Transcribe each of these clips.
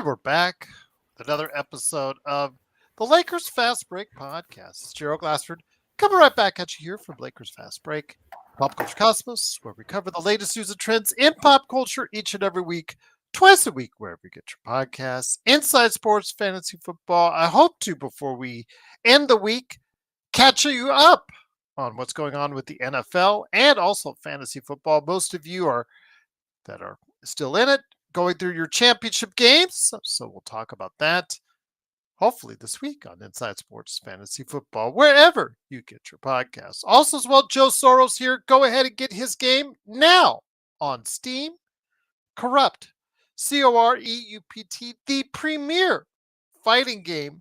And we're back with another episode of the Lakers Fast Break podcast. It's Gerald Glassford coming right back at you here from Lakers Fast Break, Pop Culture Cosmos, where we cover the latest news and trends in pop culture each and every week, twice a week, wherever you get your podcasts. Inside sports, fantasy football. I hope to, before we end the week, catch you up on what's going on with the NFL and also fantasy football. Most of you that are still in it, going through your championship games. So we'll talk about that hopefully this week on Inside Sports Fantasy Football, wherever you get your podcasts. Also, as well, Joe Soros here. Go ahead and get his game now on Steam. Corrupt, Coreupt, the premier fighting game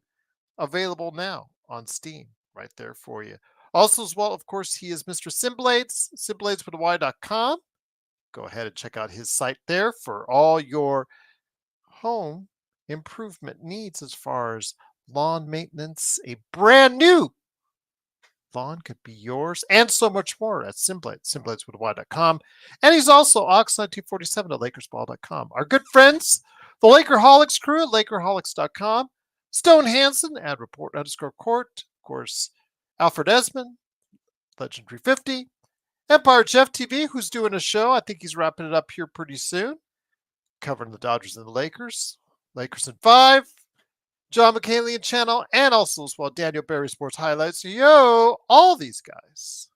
available now on Steam, right there for you. Also, as well, of course, he is Mr. Simblades, simblades.com. Go ahead and check out his site there for all your home improvement needs as far as lawn maintenance. A brand new lawn could be yours and so much more at simblades.com. And he's also Ox1947 at LakersBall.com. Our good friends, the Lakerholics crew at Lakerholics.com. Stone Hansen at Report_Court. Of course, Alfred Esmond, Legend 350. Empire Jeff TV, who's doing a show. I think he's wrapping it up here pretty soon. Covering the Dodgers and the Lakers. Lakers in 5. John McCallion channel. And also as well, Daniel Barry Sports Highlights. Yo, all these guys.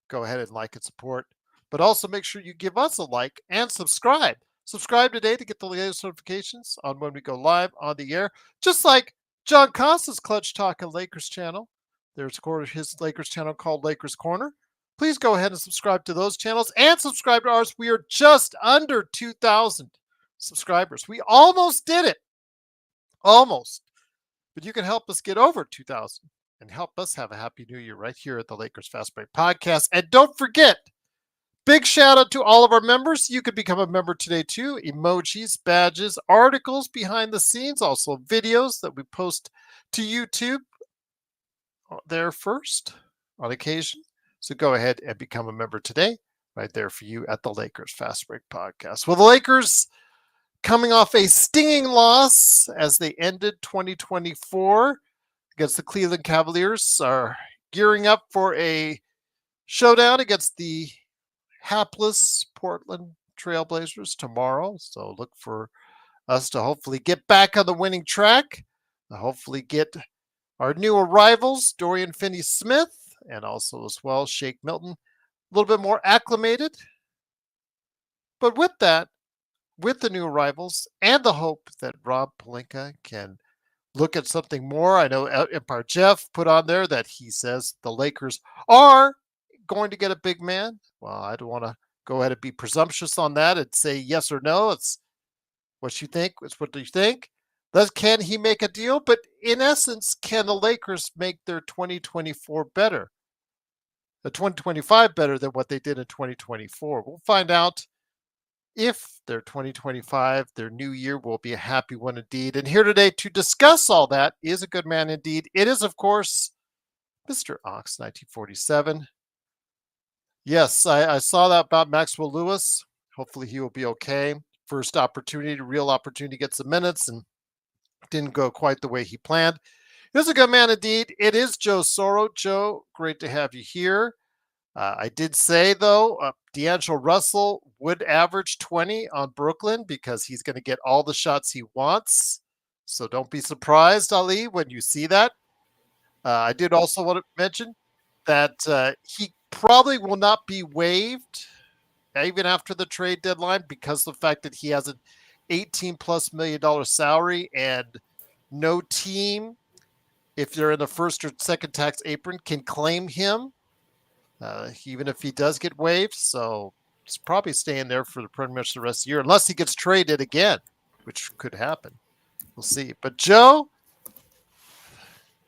Go ahead and like and support. But also make sure you give us a like and subscribe. Subscribe today to get the latest notifications on when we go live on the air. Just like John Costa's Clutch Talk and Lakers channel. There's his Lakers channel called Lakers Corner. Please go ahead and subscribe to those channels and subscribe to ours. We are just under 2,000 subscribers. We almost did it. Almost. But you can help us get over 2,000 and help us have a happy new year right here at the Lakers Fast Break podcast. And don't forget, big shout out to all of our members. You could become a member today too. Emojis, badges, articles behind the scenes, also videos that we post to YouTube there first on occasion. So go ahead and become a member today, right there for you at the Lakers Fast Break podcast. Well, the Lakers coming off a stinging loss as they ended 2024 against the Cleveland Cavaliers, are gearing up for a showdown against the hapless Portland Trailblazers tomorrow. So look for us to hopefully get back on the winning track, hopefully get our new arrivals, Dorian Finney-Smith, and also as well, Shake Milton, a little bit more acclimated. But with that, with the new arrivals and the hope that Rob Pelinka can look at something more. I know Empire Jeff put on there that he says the Lakers are going to get a big man. Well, I don't want to go ahead and be presumptuous on that and say yes or no. It's what you think. It's what you think. Can he make a deal? But in essence, can the Lakers make their 2024 better? The 2025 better than what they did in 2024? We'll find out if their 2025, their new year, will be a happy one indeed. And here today to discuss all that is a good man indeed. It is, of course, Mr. Ox 1947. Yes, I saw that about Maxwell Lewis. Hopefully he will be okay. First opportunity, real opportunity to get some minutes, and didn't go quite the way he planned. It is a good man indeed. It is Joe Soro. Joe, great to have you here. I did say, though, D'Angelo Russell would average 20 on Brooklyn because he's going to get all the shots he wants. So don't be surprised, Ali, when you see that. I did also want to mention that he probably will not be waived even after the trade deadline because of the fact that he has an $18+ million salary and no team, if they're in the first or second tax apron, can claim him, even if he does get waived. So he's probably staying there for pretty much the rest of the year, unless he gets traded again, which could happen. We'll see. But Joe,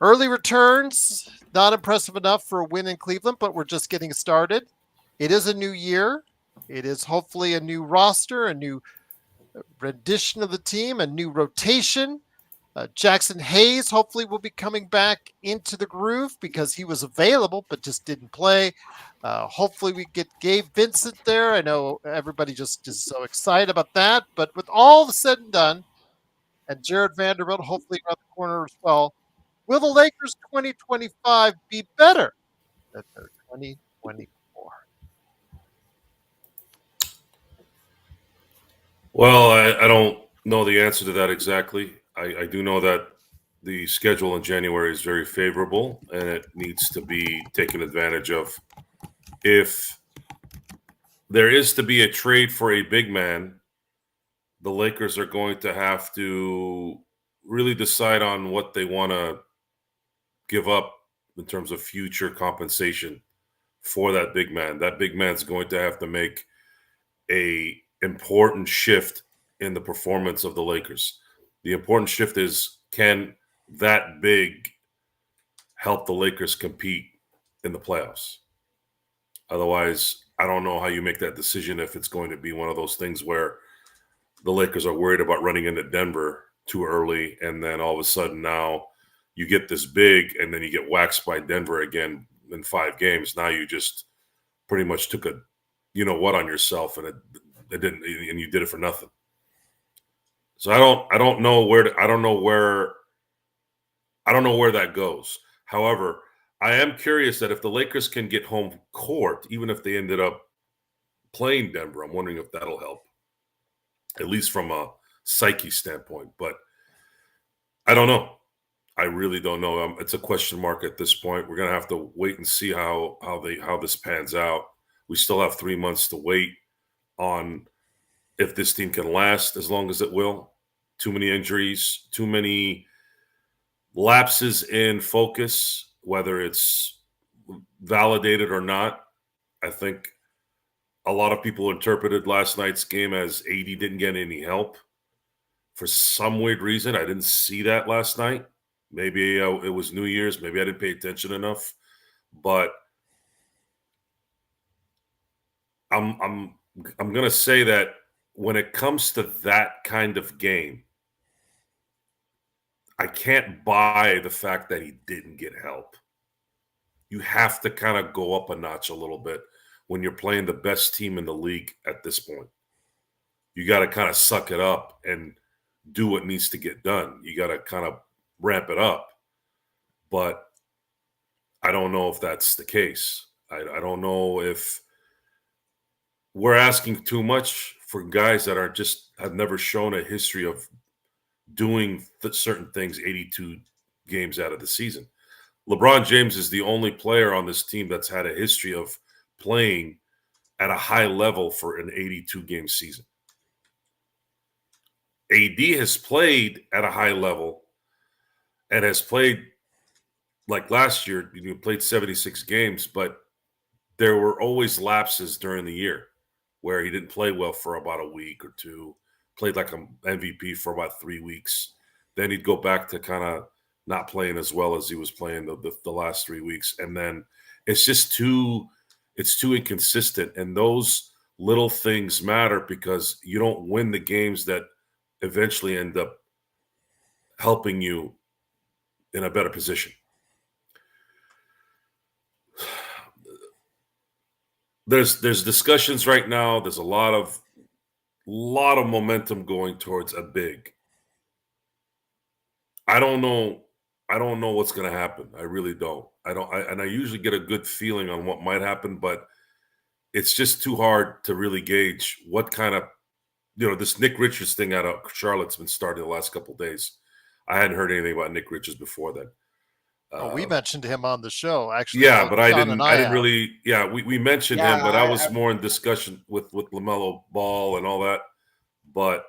early returns, not impressive enough for a win in Cleveland, but we're just getting started. It is a new year. It is hopefully a new roster, a new rendition of the team, a new rotation. Jackson Hayes hopefully will be coming back into the groove because he was available but just didn't play. Hopefully we get Gabe Vincent there. I know everybody just is so excited about that. But with all said and done, and Jared Vanderbilt hopefully around the corner as well, will the Lakers 2025 be better than their 2024? Well, I don't know the answer to that exactly. I do know that the schedule in January is very favorable and it needs to be taken advantage of. If there is to be a trade for a big man, the Lakers are going to have to really decide on what they want to give up in terms of future compensation for that big man. That big man's going to have to make a important shift in the performance of the Lakers. The important shift is, can that big help the Lakers compete in the playoffs? Otherwise, I don't know how you make that decision if it's going to be one of those things where the Lakers are worried about running into Denver too early, and then all of a sudden now you get this big, and then you get waxed by Denver again in 5 games. Now you just pretty much took a you know what on yourself, and it didn't, and you did it for nothing. So I don't know where I don't know where that goes. However, I am curious that if the Lakers can get home court, even if they ended up playing Denver, I'm wondering if that'll help, at least from a psyche standpoint. But I don't know. I really don't know. It's a question mark at this point. We're gonna have to wait and see how this pans out. We still have 3 months to wait on if this team can last as long as it will. Too many injuries, too many lapses in focus, whether it's validated or not. I think a lot of people interpreted last night's game as AD didn't get any help. For some weird reason, I didn't see that last night. Maybe it was New Year's. Maybe I didn't pay attention enough. But I'm gonna say that when it comes to that kind of game, I can't buy the fact that he didn't get help. You have to kind of go up a notch a little bit when you're playing the best team in the league at this point. You got to kind of suck it up and do what needs to get done. You got to kind of ramp it up. But I don't know if that's the case. I don't know if we're asking too much for guys that are just have never shown a history of doing certain things 82 games out of the season. LeBron James is the only player on this team that's had a history of playing at a high level for an 82 game season. AD has played at a high level and has played like last year, played 76 games, but there were always lapses during the year where he didn't play well for about a week or two, played like an MVP for about 3 weeks. Then he'd go back to kind of not playing as well as he was playing the last 3 weeks. And then it's just it's too inconsistent. And those little things matter because you don't win the games that eventually end up helping you in a better position. There's discussions right now. There's a lot of momentum going towards a big. I don't know what's going to happen. I really don't. I usually get a good feeling on what might happen, but it's just too hard to really gauge what kind of, this Nick Richards thing out of Charlotte's been starting the last couple of days. I hadn't heard anything about Nick Richards before then. We mentioned him on the show, actually. Yeah, but I didn't really. Yeah, we mentioned him, but I was more in discussion with LaMelo Ball and all that. But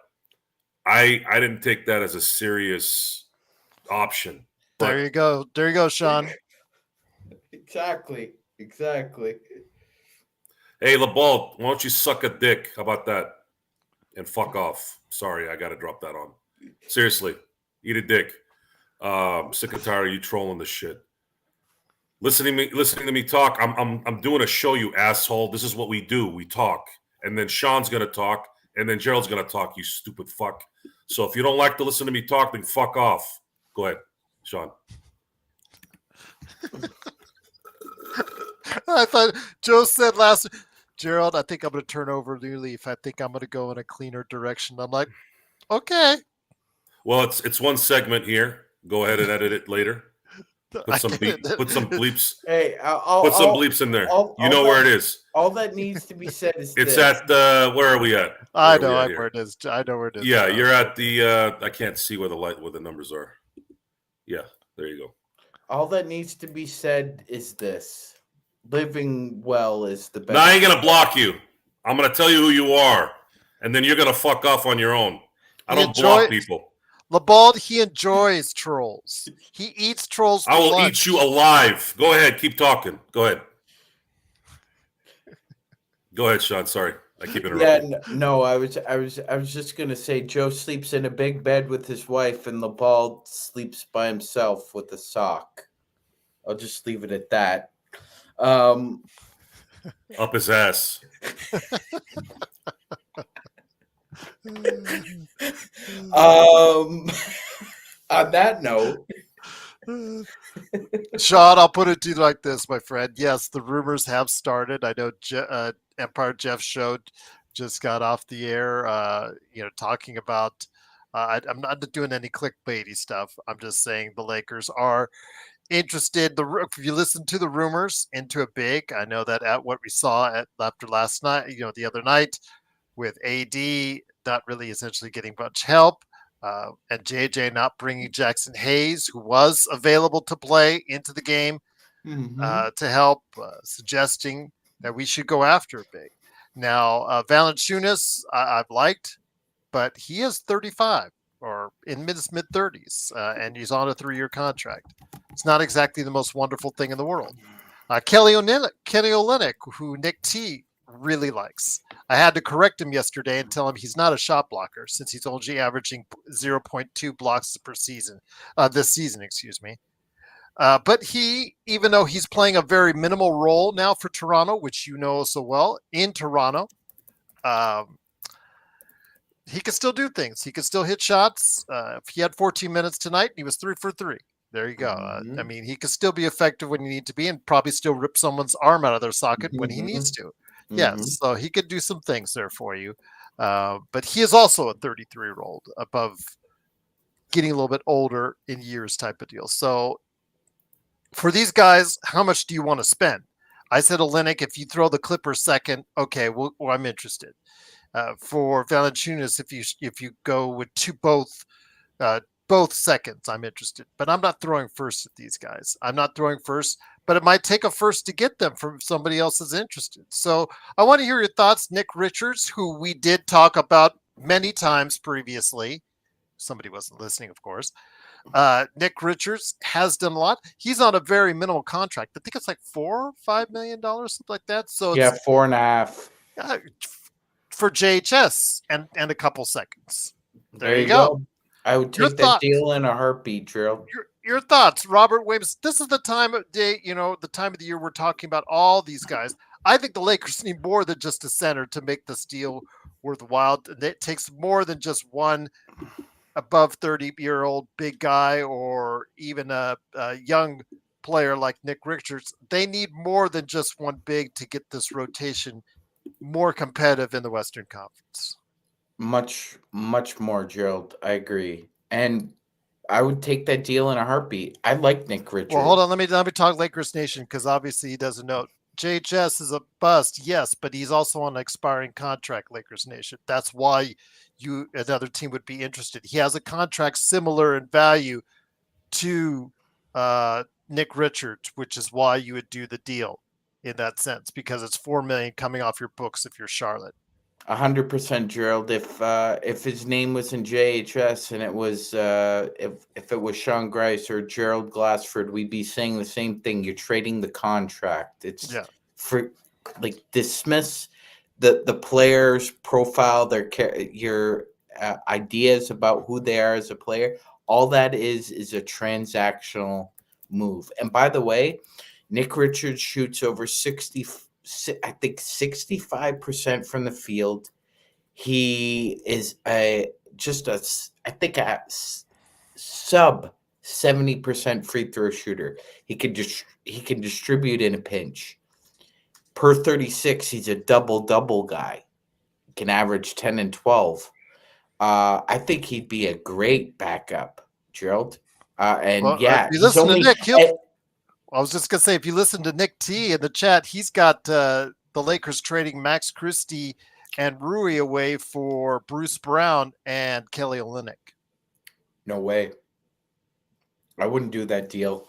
I didn't take that as a serious option. But there you go, Sean. Exactly. Hey, LaBall, why don't you suck a dick? How about that? And fuck off. Sorry, I got to drop that on. Seriously, eat a dick. Sick and tired of you trolling this shit. Listening to me talk. I'm doing a show, you asshole. This is what we do. We talk, and then Sean's gonna talk, and then Gerald's going to talk, you stupid fuck. So if you don't like to listen to me talk, then fuck off. Go ahead, Sean. I thought Joe said last, Gerald, I think I'm going to turn over a new leaf. I think I'm going to go in a cleaner direction. I'm like, okay. Well, it's one segment here. Go ahead and edit it later. Put some bleeps. Hey, Put some bleeps in there. You know where it is. All that needs to be said is It's this. at where are we at? I know where it is. I know where it is. Yeah, you're at the. I can't see where the numbers are. Yeah, there you go. All that needs to be said is this: living well is the best. Now I ain't gonna block you. I'm gonna tell you who you are, and then you're gonna fuck off on your own. I don't block people. LeBald, he enjoys trolls. He eats trolls for I will lunch. eat you alive. Go ahead, keep talking. Go ahead. Go ahead, Sean. Sorry, I keep interrupting. Yeah, no, I was just gonna say Joe sleeps in a big bed with his wife, and LeBald sleeps by himself with a sock. I'll just leave it at that. Up his ass. On that note, Sean, I'll put it to you like this, my friend. Yes, the rumors have started. I know Empire Jeff show just got off the air, talking about, I'm not doing any clickbaity stuff. I'm just saying the Lakers are interested. If you listen to the rumors into a big, I know that at what we saw after last night, the other night with AD not really essentially getting much help, and JJ not bringing Jackson Hayes, who was available to play, into the game to help, suggesting that we should go after big. Now, Valanciunas, I've liked, but he is 35 or in his mid-30s, and he's on a 3-year contract. It's not exactly the most wonderful thing in the world. Kelly Olynyk, who Nick T really likes. I had to correct him yesterday and tell him he's not a shot blocker, since he's only averaging 0.2 blocks per season, this season, excuse me. But he, even though he's playing a very minimal role now for Toronto, which you know so well, in Toronto, he can still do things. He can still hit shots. He had 14 minutes tonight, and he was 3 for 3. There you go. I mean, he can still be effective when you need to be, and probably still rip someone's arm out of their socket when he needs to. Yes, so he could do some things there for you. But he is also a 33-year-old, above getting a little bit older in years type of deal. So for these guys, how much do you want to spend? I said Olynyk, if you throw the Clippers second, okay, well, I'm interested. For Valanciunas, if you go with both seconds, I'm interested. But I'm not throwing first at these guys. I'm not throwing first, but it might take a first to get them from somebody else is interested. So I want to hear your thoughts. Nick Richards, who we did talk about many times previously. Somebody wasn't listening, of course. Nick Richards has done a lot. He's on a very minimal contract. I think it's like $4 or $5 million, something like that. So yeah, 4.5 for JHS and a couple seconds. There you go. I would your take that deal in a heartbeat, Drill. Your thoughts, Robert Williams. This is the time of day, the time of the year we're talking about all these guys. I think the Lakers need more than just a center to make this deal worthwhile. It takes more than just one above 30-year-old big guy or even a young player like Nick Richards. They need more than just one big to get this rotation more competitive in the Western Conference. Much, much more, Gerald. I agree. And I would take that deal in a heartbeat. I like Nick Richards. Well, hold on. Let me talk Lakers Nation, because obviously he doesn't know. JHS is a bust, yes, but he's also on an expiring contract, Lakers Nation. That's why another team would be interested. He has a contract similar in value to Nick Richards, which is why you would do the deal in that sense, because it's $4 million coming off your books if you're Charlotte. 100%, Gerald. If his name was in JHS and it was if it was Sean Grice or Gerald Glassford, we'd be saying the same thing. You're trading the contract. It's for like dismiss the player's profile, your ideas about who they are as a player. All that is a transactional move. And by the way, Nick Richards shoots over 65% from the field. He is I think a sub 70% free throw shooter. He can distribute in a pinch. Per 36, he's a double guy. He can average 10 and 12. I think he'd be a great backup, Gerald. And Well, yeah, if you he's listen to only. Nick, I was just gonna say, if you listen to Nick T in the chat, he's got the Lakers trading Max Christie and Rui away for Bruce Brown and Kelly Olynyk. No way. I wouldn't do that deal.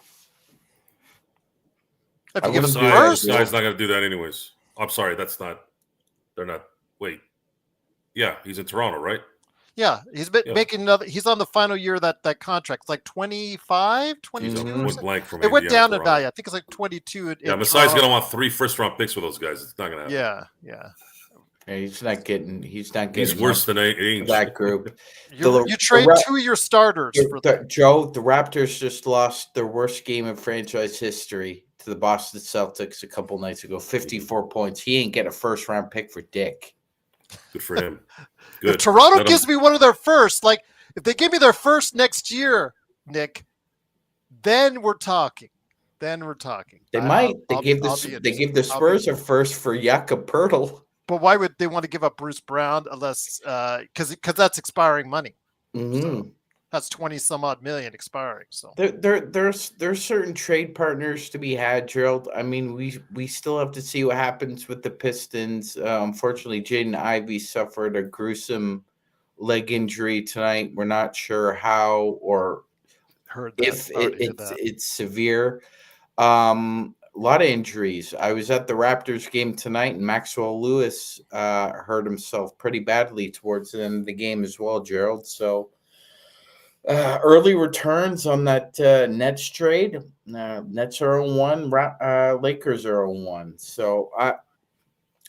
If I you give us wouldn't the do that first, deal. Sky's not going to do that anyways. I'm sorry, that's not. They're not. Wait. Yeah, he's in Toronto, right? yeah, he's making another. He's on the final year of that contract. It's like 25, 22. Mhm. or Went something. blank from It went Indiana, down in Toronto. value. I think it's like 22. Yeah, in Masai's Toronto. going to want 3 first-round picks for those guys. It's not going to happen. Yeah. Yeah, he's not getting. He's worse than Ainge. that group. You trade 2 of your starters for them. Joe, the Raptors just lost their worst game in franchise history to the Boston Celtics a couple nights ago. 54 points. He ain't get a first round pick for dick. Good for him. Good. If Toronto Let gives me one of their first, like if they give me their first next year, Nick, then we're talking. They might. They gave the Spurs a first for Jakob Poeltl. But why would they want to give up Bruce Brown unless because that's expiring money? So that's 20 some odd million expiring. So there's certain trade partners to be had, Gerald. I mean, we still have to see what happens with the Pistons. Unfortunately, Jaden Ivey suffered a gruesome leg injury tonight. We're not sure how or if it's severe. A lot of injuries. I was at the Raptors game tonight, and Maxwell Lewis hurt himself pretty badly towards the end of the game as well, Gerald. So early returns on that Nets trade. Nets are 0-1. Lakers are 0-1. So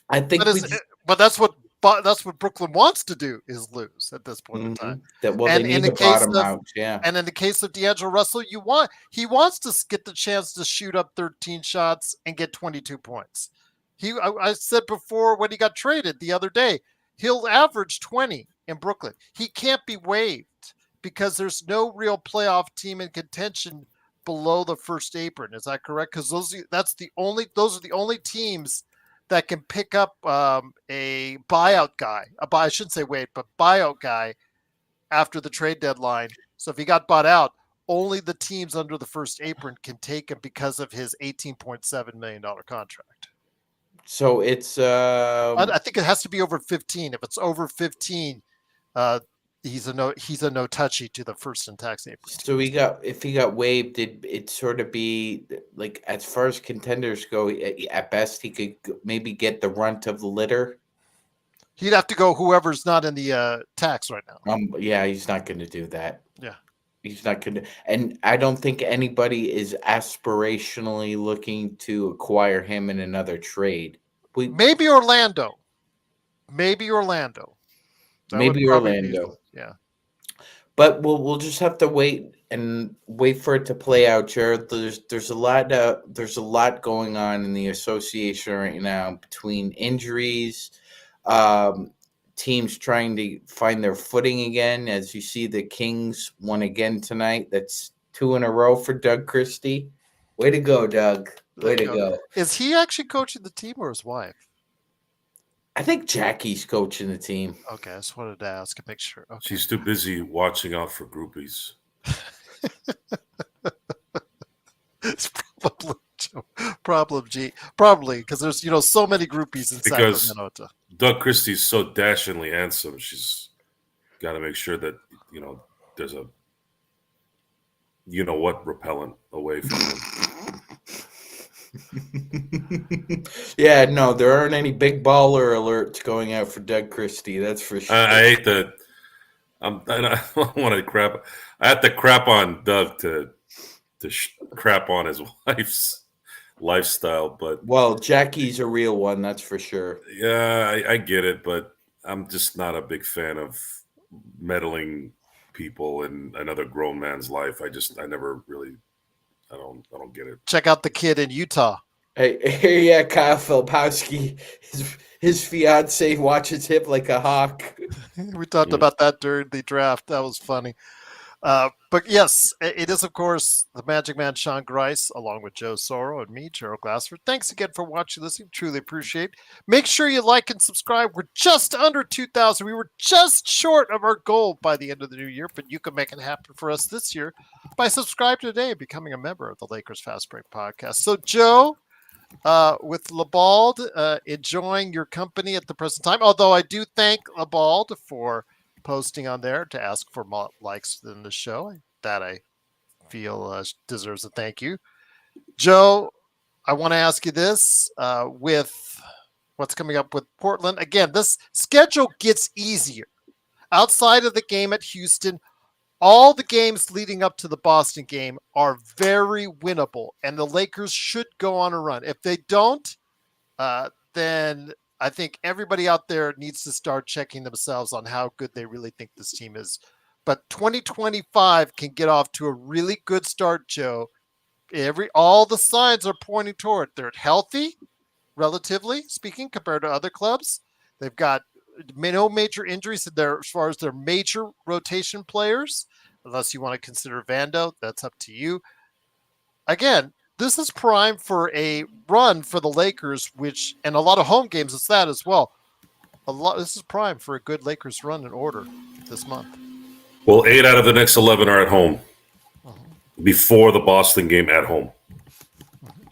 I think but that's what Brooklyn wants to do is lose at this point in time. They need to bottom out. Yeah. And in the case of D'Angelo Russell, he wants to get the chance to shoot up 13 shots and get 22 points. I said before when he got traded the other day, he'll average 20 in Brooklyn. He can't be waived because there's no real playoff team in contention below the first apron. Is that correct? Because those are the only teams that can pick up a buyout guy. I shouldn't say wait, but buyout guy after the trade deadline. So if he got bought out, only the teams under the first apron can take him because of his $18.7 million contract. So it's I think it has to be over 15. If it's over 15, he's a no touchy to the first and tax apron. So if he got waived, it'd sort of be like as far as contenders go, at best he could maybe get the runt of the litter. He'd have to go whoever's not in the tax right now. Yeah, he's not going to do that. Yeah, he's not going to, and I don't think anybody is aspirationally looking to acquire him in another trade. Maybe Orlando. Yeah, but we'll just have to wait for it to play out, Jared. There's a lot going on in the association right now between injuries, teams trying to find their footing again. As you see, the Kings won again tonight. That's 2 in a row for Doug Christie. Way to go, Doug. Way to go. Is he actually coaching the team or his wife? I think Jackie's coaching the team. Okay, I just wanted to ask and make sure. Okay. She's too busy watching out for groupies. It's probably because there's so many groupies in Sacramento. Doug Christie's so dashingly handsome. She's got to make sure that there's a repellent away from him. Yeah, no, there aren't any big baller alerts going out for Doug Christie. That's for sure. I hate that. I don't want to crap. I had to crap on Doug to crap on his wife's lifestyle, but Jackie's a real one, that's for sure. Yeah, I get it, but I'm just not a big fan of meddling people in another grown man's life. I don't get it. Check out the kid in Utah. Hey, yeah, Kyle Filipowski, his fiance watches him like a hawk. We talked about that during the draft. That was funny. But yes, it is, of course, the Magic Man, Sean Grice, along with Joe Soro and me, Gerald Glassford. Thanks again for watching, listening. Truly appreciate. Make sure you like and subscribe. We're just under 2,000. We were just short of our goal by the end of the new year, but you can make it happen for us this year by subscribing today and becoming a member of the Lakers Fast Break podcast. So, Joe, with Labald, enjoying your company at the present time. Although I do thank Labald for posting on there to ask for more likes in the show. That I feel deserves a thank you. Joe, I want to ask you this with what's coming up with Portland. Again, this schedule gets easier. Outside of the game at Houston, all the games leading up to the Boston game are very winnable, and the Lakers should go on a run. If they don't, then I think everybody out there needs to start checking themselves on how good they really think this team is. But 2025 can get off to a really good start, Joe. All the signs are pointing toward they're healthy, relatively speaking, compared to other clubs. They've got no major injuries in there as far as their major rotation players, unless you want to consider Vando. That's up to you. Again, this is prime for a run for the Lakers, and a lot of home games. It's that as well. This is prime for a good Lakers run in order this month. Well, 8 out of the next 11 are at home before the Boston game at home.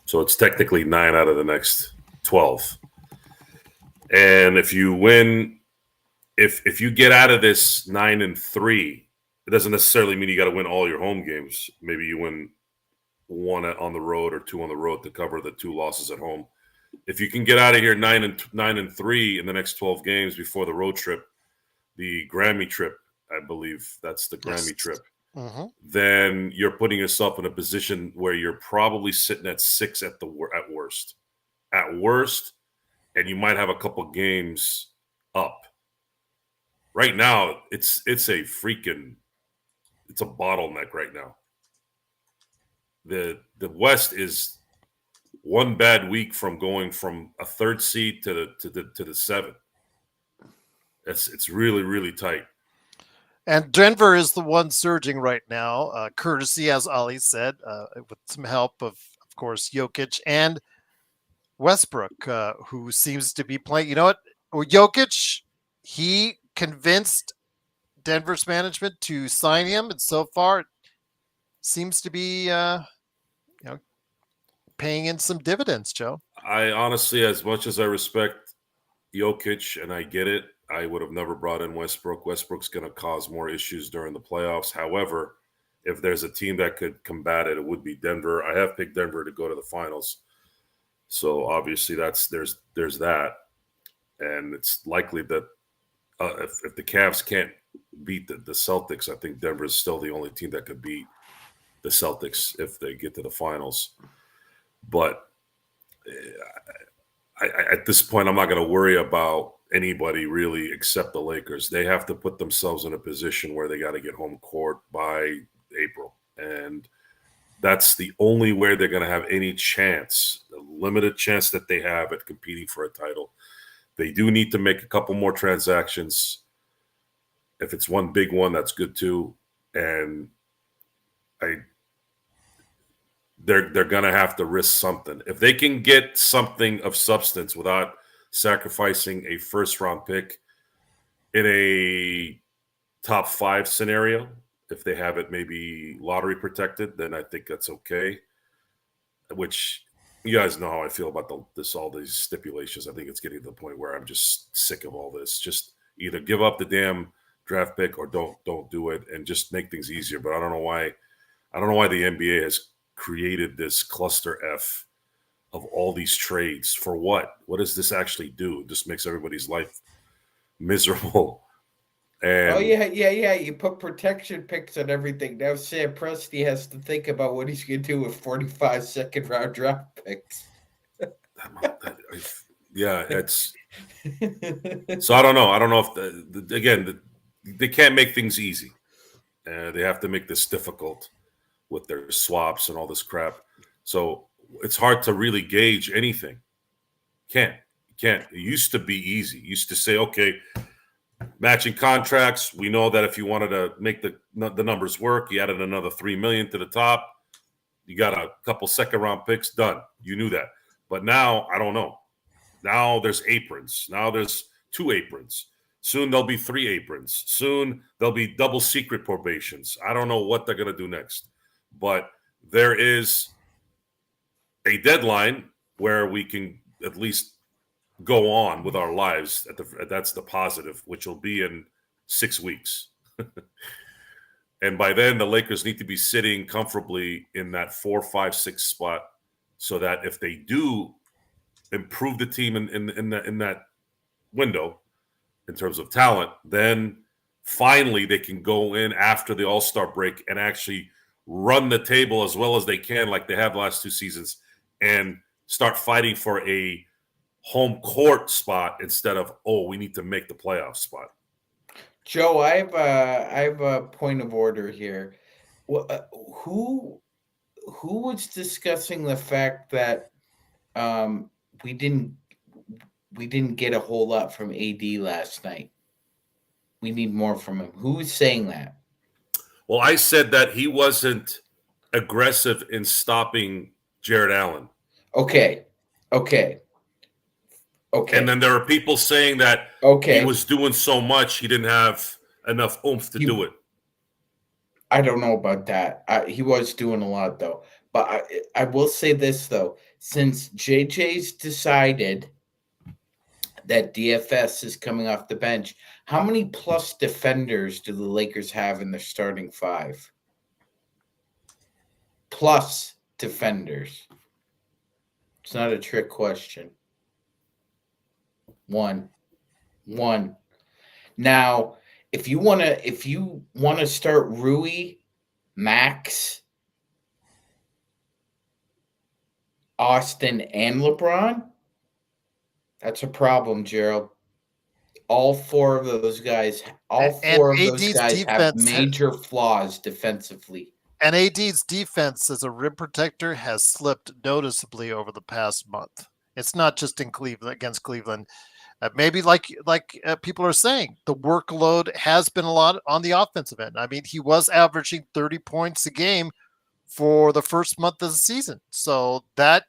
So it's technically 9 out of the next 12. And if you win, if you get out of this 9-3, it doesn't necessarily mean you got to win all your home games. Maybe you win 1 on the road or 2 on the road to cover the 2 losses at home. If you can get out of here 9-3 in the next 12 games before the road trip, the Grammy trip, I believe that's the Grammy trip, then you're putting yourself in a position where you're probably sitting at 6 at worst. At worst, and you might have a couple games up. Right now, it's a bottleneck right now. The West is one bad week from going from a 3rd seed to the 7th. It's really, really tight. And Denver is the one surging right now, courtesy, as Ali said, with some help of course, Jokic and Westbrook, who seems to be playing. You know what? Jokic, he convinced Denver's management to sign him, and so far it seems to be paying in some dividends, Joe. I honestly, as much as I respect Jokic and I get it, I would have never brought in Westbrook. Westbrook's going to cause more issues during the playoffs. However, if there's a team that could combat it, it would be Denver. I have picked Denver to go to the finals. So obviously there's that. And it's likely that if the Cavs can't beat the Celtics, I think Denver is still the only team that could beat the Celtics if they get to the finals. But at this point, I'm not going to worry about anybody really except the Lakers. They have to put themselves in a position where they got to get home court by April. And that's the only way they're going to have any chance, the limited chance that they have at competing for a title. They do need to make a couple more transactions. If it's one big one, that's good too. And they're going to have to risk something. If they can get something of substance without sacrificing a first-round pick in a top 5 scenario, if they have it maybe lottery protected, then I think that's okay. Which you guys know how I feel about all these stipulations. I think it's getting to the point where I'm just sick of all this. Just either give up the damn draft pick or don't do it, and just make things easier. But I don't know why the NBA has created this cluster F of all these trades. For what? What does this actually do? It just makes everybody's life miserable. And You put protection picks on everything. Now Sam Presti has to think about what he's going to do with 45 second-round draft picks. It's so I don't know. I don't know if they can't make things easy. They have to make this difficult with their swaps and all this crap. So it's hard to really gauge anything. You can't. It used to be easy. You used to say, okay, matching contracts. We know that if you wanted to make the numbers work, you added another $3 million to the top. You got a couple second-round picks, done. You knew that. But now, I don't know. Now there's aprons. Now there's 2 aprons. Soon there'll be 3 aprons. Soon there'll be double secret probations. I don't know what they're going to do next. But there is a deadline where we can at least go on with our lives. That's the positive, which will be in 6 weeks. And by then, the Lakers need to be sitting comfortably in that 4, 5, 6 spot, so that if they do improve the team in that window in terms of talent, then finally they can go in after the All-Star break and actually run the table as well as they can, like they have the last 2 seasons, and start fighting for a home court spot instead of, we need to make the playoff spot. Joe, I have a point of order here. Who was discussing the fact that we didn't get a whole lot from AD last night? We need more from him. Who's saying that? Well, I said that he wasn't aggressive in stopping Jared Allen. Okay. And then there are people saying that he was doing so much he didn't have enough oomph to do it. I don't know about that. He was doing a lot, though. But I will say this, though. Since JJ's decided that DFS is coming off the bench, how many plus defenders do the Lakers have in their starting 5? Plus defenders. It's not a trick question. One. Now, if you wanna start Rui, Max, Austin, and LeBron, that's a problem, Gerald. All 4 of those guys, have major flaws defensively. And AD's defense as a rim protector has slipped noticeably over the past month. It's not just in Cleveland against Cleveland. Maybe like people are saying, the workload has been a lot on the offensive end. I mean, he was averaging 30 points a game for the first month of the season. So that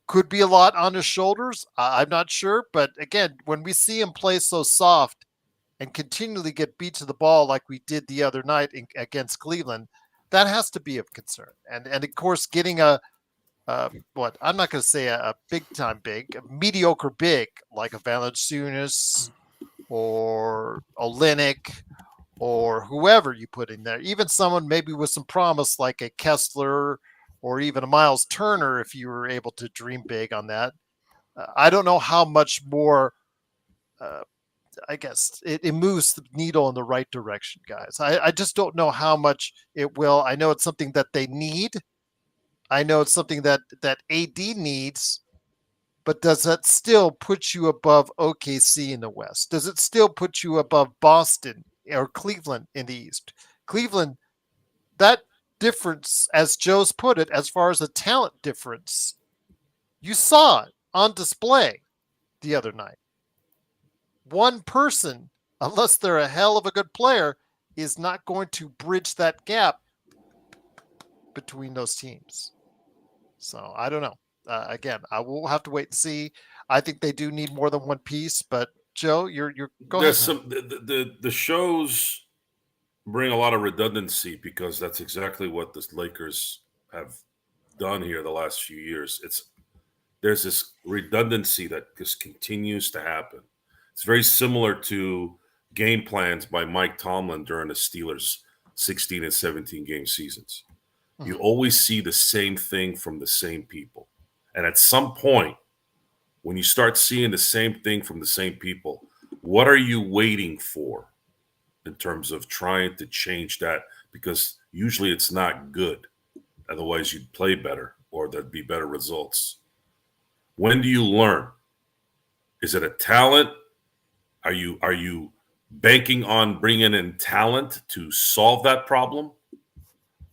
could be a lot on his shoulders. I'm not sure. But again, when we see him play so soft and continually get beat to the ball like we did the other night against Cleveland, that has to be of concern. And of course, getting I'm not going to say a big-time big, a mediocre big, like a Valanciunas or Olynyk or whoever you put in there, even someone maybe with some promise like a Kessler or even a Miles Turner, if you were able to dream big on that. I don't know how much more, I guess, it moves the needle in the right direction, guys. I just don't know how much it will. I know it's something that they need. I know it's something that AD needs, but does that still put you above OKC in the West? Does it still put you above Boston or Cleveland in the East? Cleveland, that difference, as Joe's put it, as far as a talent difference, you saw it on display the other night. One person, unless they're a hell of a good player, is not going to bridge that gap between those teams. So I don't know. Again, I will have to wait and see. I think they do need more than one piece. But Joe, you're going. There's the shows bring a lot of redundancy because that's exactly what the Lakers have done here the last few years. There's this redundancy that just continues to happen. It's very similar to game plans by Mike Tomlin during the Steelers' 16 and 17 game seasons. You always see the same thing from the same people. And at some point, when you start seeing the same thing from the same people, what are you waiting for in terms of trying to change that? Because usually it's not good. Otherwise, you'd play better or there'd be better results. When do you learn? Is it a talent? Are you banking on bringing in talent to solve that problem?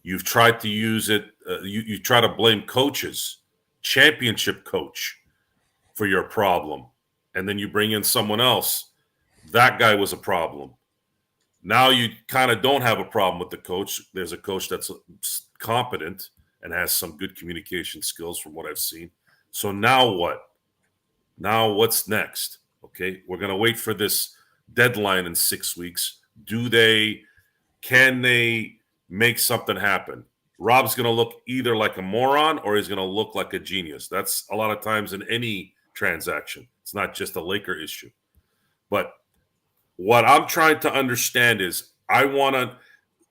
You've tried to use it. You try to blame coaches championship coach for your problem, and then you bring in someone else, that guy was a problem. Now you kind of don't have a problem with the coach. There's a coach that's competent and has some good communication skills from what I've seen. So now what? Now what's next? Okay, we're going to wait for this deadline in 6 weeks. Can they make something happen? Rob's going to look either like a moron or he's going to look like a genius. That's a lot of times in any transaction. It's not just a Laker issue. But what I'm trying to understand is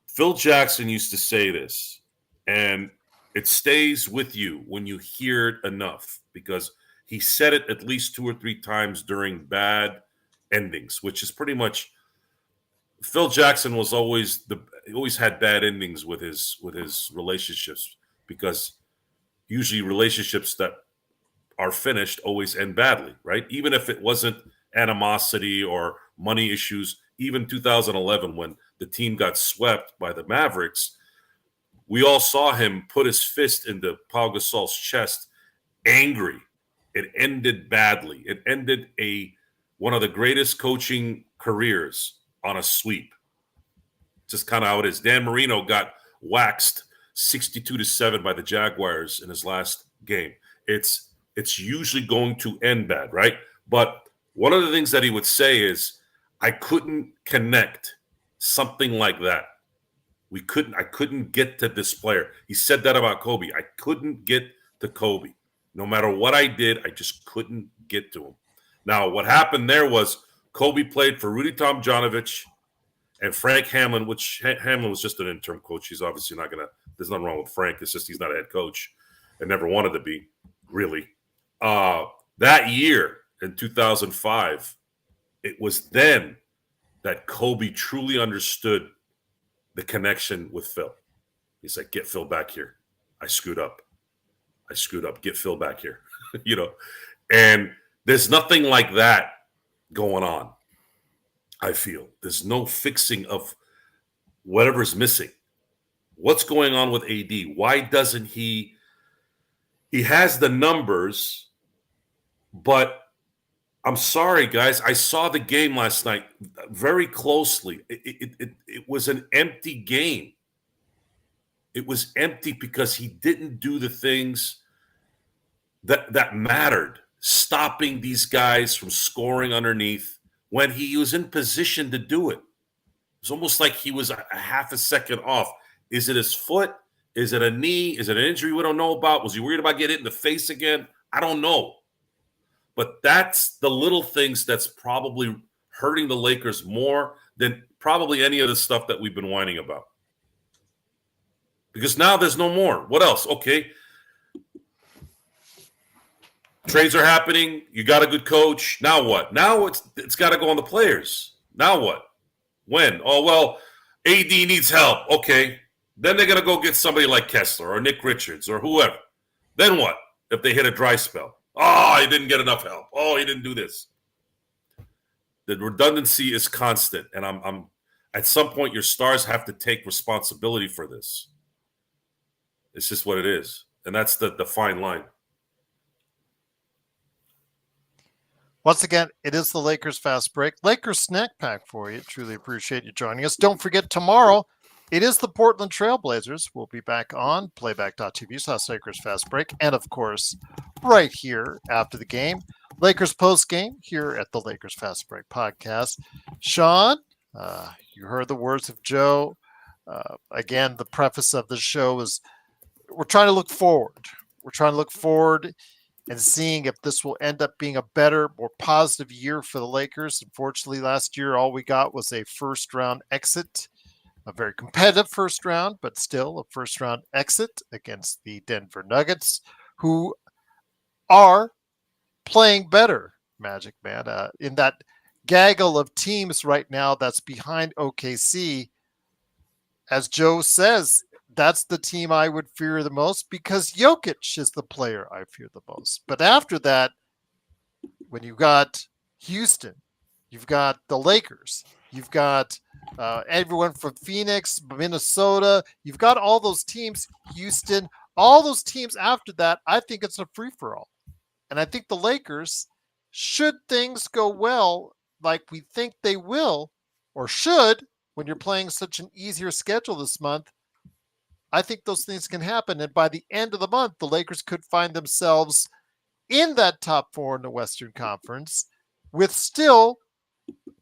Phil Jackson used to say this, and it stays with you when you hear it enough, because he said it at least 2 or 3 times during bad endings, which is pretty much Phil Jackson was he always had bad endings with his relationships, because usually relationships that are finished always end badly, right? Even if it wasn't animosity or money issues, even 2011 when the team got swept by the Mavericks, we all saw him put his fist into Pau Gasol's chest, angry. It ended badly. It ended one of the greatest coaching careers on a sweep. Just kind of how it is. Dan Marino got waxed 62-7 by the Jaguars in his last game. It's usually going to end bad, right? But one of the things that he would say is, I couldn't connect something like that. I couldn't get to this player. He said that about Kobe. I couldn't get to Kobe. No matter what I did, I just couldn't get to him. Now, what happened there was Kobe played for Rudy Tomjanovich and Frank Hamlin, which Hamlin was just an interim coach. He's obviously not there's nothing wrong with Frank. It's just he's not a head coach and never wanted to be, really. That year in 2005, it was then that Kobe truly understood the connection with Phil. He's like, get Phil back here. I screwed up. Get Phil back here. And there's nothing like that going on. I feel there's no fixing of whatever's missing. What's going on with AD? Why doesn't he has the numbers, but I'm sorry, guys. I saw the game last night very closely. It was an empty game. It was empty because he didn't do the things that mattered, stopping these guys from scoring underneath when he was in position to do it. It was almost like he was a half a second off. Is it his foot? Is it a knee? Is it an injury we don't know about? Was he worried about getting hit in the face again? I don't know. But that's the little things that's probably hurting the Lakers more than probably any of the stuff that we've been whining about. Because now there's no more. What else? Okay. Trades are happening. You got a good coach. Now what? Now it's got to go on the players. Now what? When? Oh, well, AD needs help. Okay. Then they're going to go get somebody like Kessler or Nick Richards or whoever. Then what if they hit a dry spell? Oh, he didn't get enough help. Oh, he didn't do this. The redundancy is constant. And I'm at some point, your stars have to take responsibility for this. It's just what it is. And that's the fine line. Once again, it is the Lakers Fast Break. Lakers Snack Pack for you. Truly appreciate you joining us. Don't forget, tomorrow, it is the Portland Trailblazers. We'll be back on playback.tv/Lakers Fast Break. And, of course, right here after the game, Lakers post game here at the Lakers Fast Break podcast. Sean, you heard the words of Joe. Again, the preface of the show is we're trying to look forward. We're trying to look forward and seeing if this will end up being a better, more positive year for the Lakers. Unfortunately, last year, all we got was a first-round exit, a very competitive first round, but still a first-round exit against the Denver Nuggets, who are playing better, Magic Man. In that gaggle of teams right now that's behind OKC, as Joe says, that's the team I would fear the most because Jokic is the player I fear the most. But after that, when you've got Houston, you've got the Lakers, you've got everyone from Phoenix, Minnesota, you've got all those teams, Houston, all those teams after that, I think it's a free-for-all. And I think the Lakers, should things go well like we think they will, or should, when you're playing such an easier schedule this month, I think those things can happen. And by the end of the month, the Lakers could find themselves in that top four in the Western Conference with still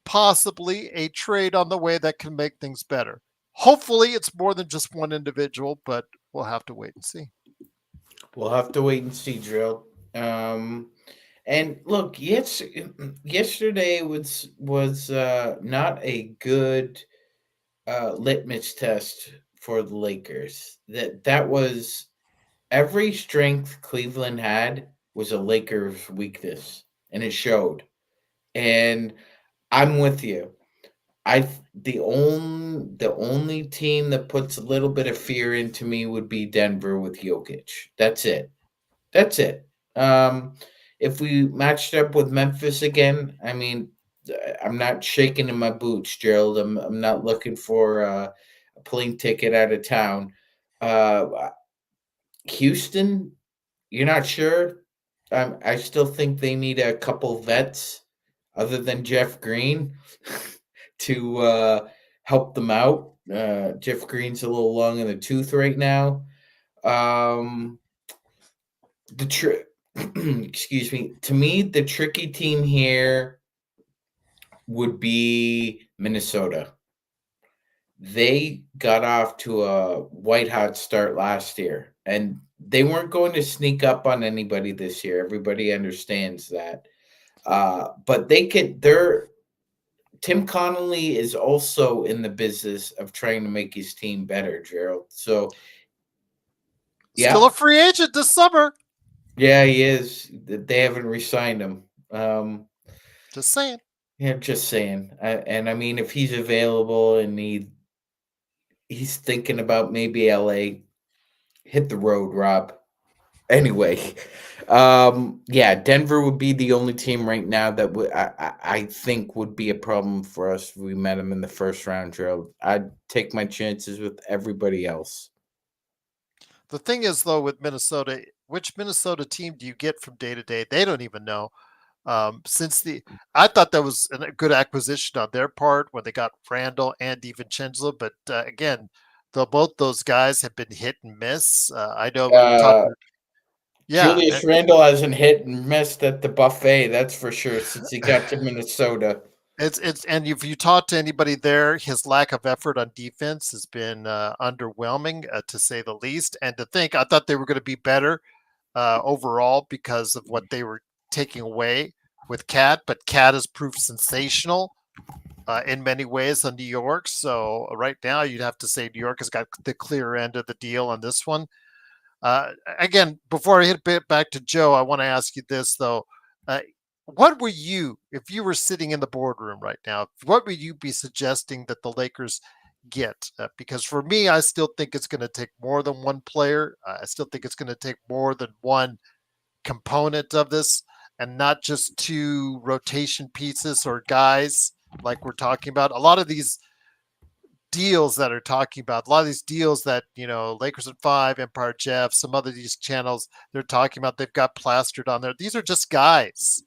possibly a trade on the way that can make things better. Hopefully, it's more than just one individual, but we'll have to wait and see. We'll have to wait and see, Drill. And look, yesterday was not a good litmus test for the Lakers. That was every strength Cleveland had was a Lakers weakness, and it showed. And I'm with you. The only team that puts a little bit of fear into me would be Denver with Jokic. That's it. If we matched up with Memphis again, I mean, I'm not shaking in my boots, Gerald. I'm not looking for a plane ticket out of town. Houston, you're not sure. I still think they need a couple vets other than Jeff Green to help them out. Jeff Green's a little long in the tooth right now. Excuse me. To me, the tricky team here would be Minnesota. They got off to a white hot start last year, and they weren't going to sneak up on anybody this year. Everybody understands that. But Tim Connolly is also in the business of trying to make his team better, Gerald. So, yeah. Still a free agent this summer. Yeah, he is. They haven't re-signed him. Just saying. Yeah, just saying. And I mean, if he's available and he's thinking about maybe LA, hit the road, Rob. Anyway, yeah, Denver would be the only team right now that I think would be a problem for us if we met them in the first round, Gerald. I'd take my chances with everybody else. The thing is, though, with Minnesota, which Minnesota team do you get from day to day? They don't even know. I thought that was a good acquisition on their part when they got Randall and DiVincenzo, but again, both those guys have been hit and miss. I know when you talk. Yeah, Julius Randle hasn't hit and missed at the buffet, that's for sure, since he got to Minnesota. And if you talk to anybody there, his lack of effort on defense has been underwhelming, to say the least. And to think, I thought they were going to be better overall because of what they were taking away with Cat, but Cat has proved sensational in many ways on New York. So right now, you'd have to say New York has got the clear end of the deal on this one. Again, before I hit back to Joe, I want to ask you this, though. What were you, if you were sitting in the boardroom right now, what would you be suggesting that the Lakers get? Because for me, I still think it's going to take more than one player. I still think it's going to take more than one component of this and not just two rotation pieces or guys like we're talking about. A lot of these deals that are talking about, a lot of these deals that, Lakers at 5, Empire Jeff, some other these channels they're talking about, they've got plastered on there. These are just guys,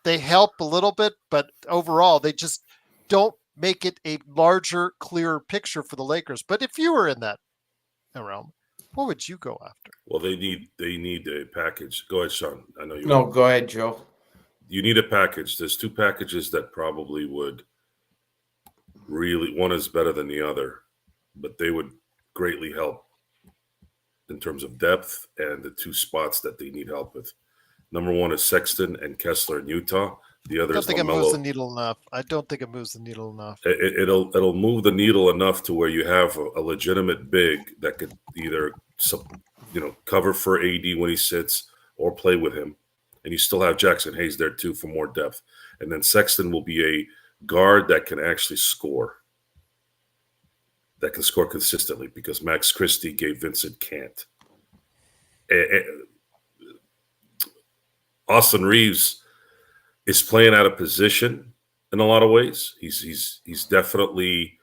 they help a little bit, but overall they just don't make it a larger, clearer picture for the Lakers. But if you were in that realm, what would you go after? Well, they need a package. Go ahead, Sean. I know you. No, go ahead, Joe. You need a package. There's two packages that probably would really, one is better than the other, but they would greatly help in terms of depth and the two spots that they need help with. Number one is Sexton and Kessler in Utah. The other is LaMelo. I don't think it moves the needle enough. I don't think it moves the needle enough. It'll move the needle enough to where you have a legitimate big that could either cover for AD when he sits or play with him, and you still have Jackson Hayes there too for more depth. And then Sexton will be a guard that can actually score, that can score consistently, because Max Christie gave Vincent can't. Austin Reeves is playing out of position in a lot of ways. He's definitely,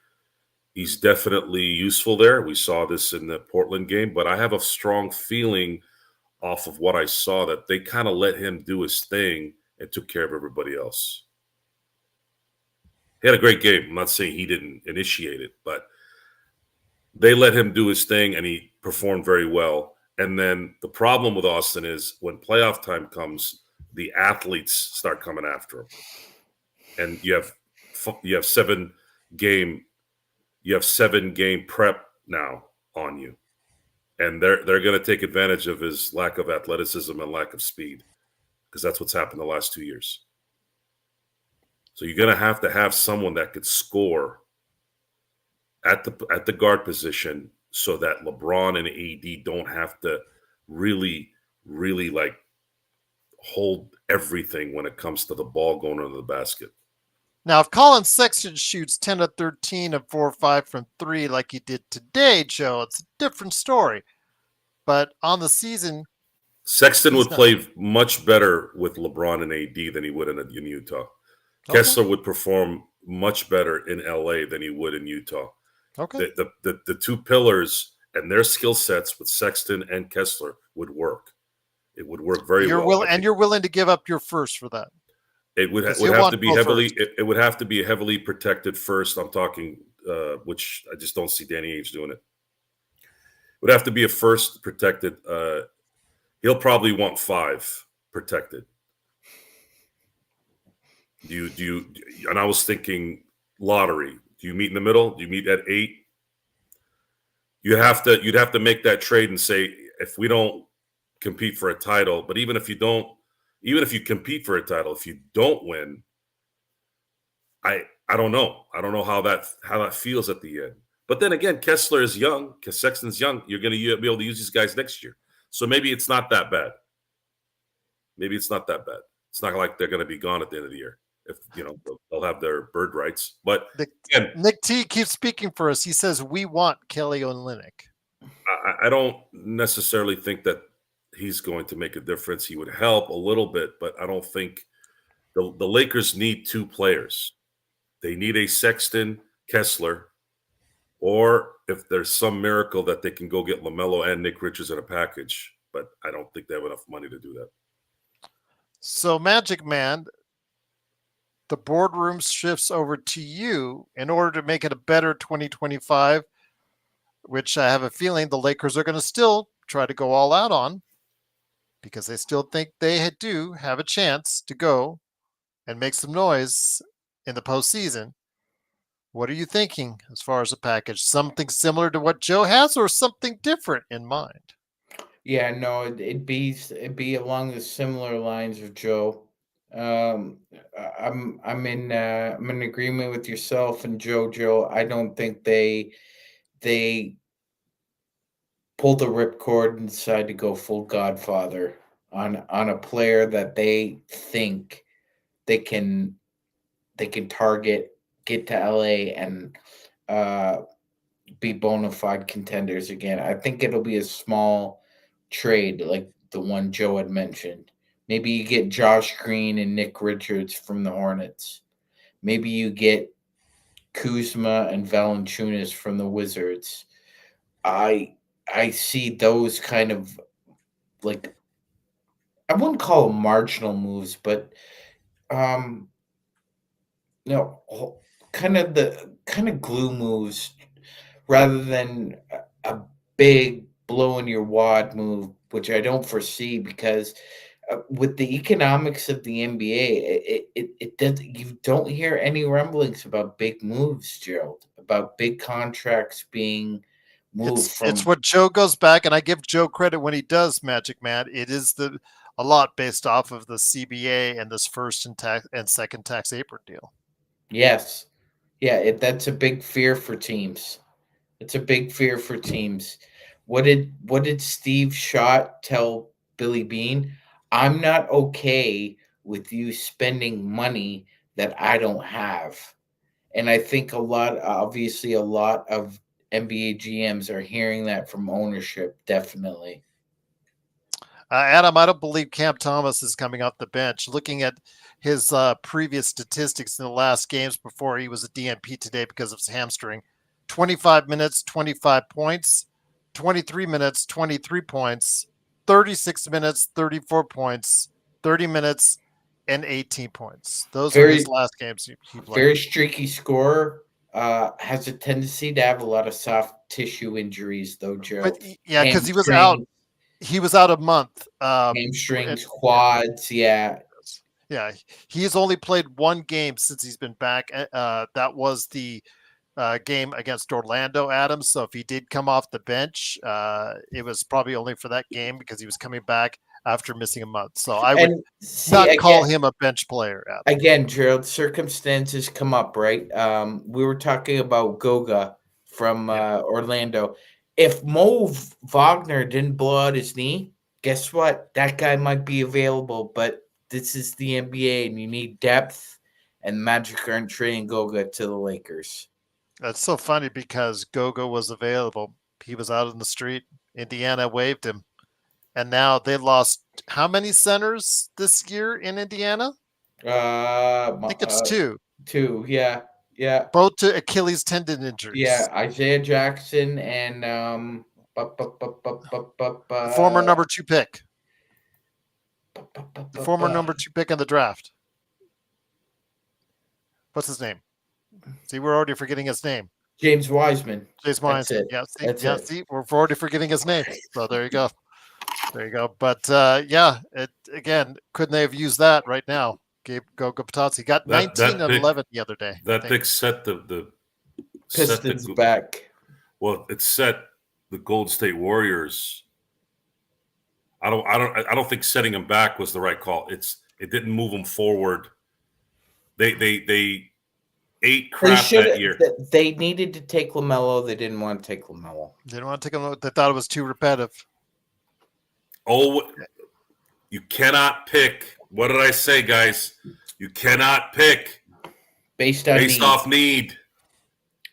He's definitely useful there. We saw this in the Portland game, but I have a strong feeling off of what I saw that they kind of let him do his thing and took care of everybody else. He had a great game. I'm not saying he didn't initiate it, but they let him do his thing and he performed very well. And then the problem with Austin is when playoff time comes, the athletes start coming after him. And you have 7 game prep now on you. And they're going to take advantage of his lack of athleticism and lack of speed, because that's what's happened the last 2 years. So you're going to have someone that could score at the guard position so that LeBron and AD don't have to really, really like hold everything when it comes to the ball going under the basket. Now, if Colin Sexton shoots 10 of 13 and 4 or 5 from 3 like he did today, Joe, it's a different story. But on the season, Sexton would play much better with LeBron and AD than he would in Utah. Okay. Kessler would perform much better in LA than he would in Utah. Okay. The two pillars and their skill sets with Sexton and Kessler would work. It would work very well. And you're willing to give up your first for that. It would have to be heavily. It would have to be a heavily protected first. I'm talking, which I just don't see Danny Ainge doing it. It would have to be a first protected. He'll probably want 5 protected. Do you? And I was thinking lottery. Do you meet in the middle? Do you meet at 8? You'd have to make that trade and say, if we don't compete for a title, but even if you compete for a title, if you don't win, I don't know. I don't know how that feels at the end. But then again, Kessler is young. Sexton's young. You're going to be able to use these guys next year. So maybe it's not that bad. It's not like they're going to be gone at the end of the year. If they'll have their bird rights. But Nick T keeps speaking for us. He says we want Kelly Olynyk. I don't necessarily think that he's going to make a difference. He would help a little bit, but I don't think the Lakers need 2 players. They need a Sexton, Kessler, or if there's some miracle that they can go get LaMelo and Nick Richards in a package. But I don't think they have enough money to do that. So, Magic Man, the boardroom shifts over to you in order to make it a better 2025, which I have a feeling the Lakers are going to still try to go all out on, because they still think they do have a chance to go and make some noise in the postseason. What are you thinking as far as a package? Something similar to what Joe has, or something different in mind? Yeah, no, it'd be along the similar lines of Joe. I'm in agreement with yourself and Joe. I don't think they pulled the ripcord and decided to go full Godfather on a player that they think they can target, get to LA, and be bona fide contenders again. I think it'll be a small trade like the one Joe had mentioned. Maybe you get Josh Green and Nick Richards from the Hornets. Maybe you get Kuzma and Valanciunas from the Wizards. I see those kind of, like, I wouldn't call them marginal moves, but kind of glue moves rather than a big blow in your wad move, which I don't foresee, because with the economics of the NBA, it does, you don't hear any rumblings about big moves, Gerald, about big contracts being moved. It's what Joe goes back, and I give Joe credit when he does, Magic Man. It is a lot based off of the CBA and this first and second tax apron deal. Yes. Yeah, that's a big fear for teams. It's a big fear for teams. What did Steve Schott tell Billy Bean? I'm not okay with you spending money that I don't have. And I think a lot of NBA GMs are hearing that from ownership, definitely. Adam, I don't believe Cam Thomas is coming off the bench. Looking at his previous statistics in the last games before he was a DNP today because of his hamstring, 25 minutes, 25 points, 23 minutes, 23 points, 36 minutes, 34 points, 30 minutes, and 18 points. Those are his Very, last games he played. very streaky scorer. Has a tendency to have a lot of soft tissue injuries, though, But Gerald. yeah, because he was out. He was out a month. Hamstrings, quads, yeah. Yeah, he's only played one game since he's been back. That was the game against Orlando, Adams. So if he did come off the bench, it was probably only for that game because he was coming back after missing a month. So I would not call him a bench player. Adam. Again, Gerald, circumstances come up, right? We were talking about Goga from Orlando. If Mo Wagner didn't blow out his knee, guess what? That guy might be available, but this is the NBA and you need depth, and Magic aren't trading Goga to the Lakers. That's so funny because Goga was available. He was out in the street. Indiana waived him. And now they lost how many centers this year in Indiana? I think it's two. Two, yeah. Yeah. Both to Achilles tendon injuries. Yeah, Isaiah Jackson and the former number 2 pick. The former number 2 pick in the draft. What's his name? See, we're already forgetting his name. James Wiseman. James Wiseman. Yeah, see, we're already forgetting his name. So there you go. There you go. But again, couldn't they have used that right now? Gabe Goga Patazzi got 19 and 11 the other day. That pick set the Pistons back. Well, it set the Golden State Warriors. I don't think setting them back was the right call. It didn't move them forward. They ate crap that year. They needed to take LaMelo. They didn't want to take LaMelo. They didn't want to take LaMelo. They thought it was too repetitive. Oh, you cannot pick. What did I say, guys? You cannot pick based off need.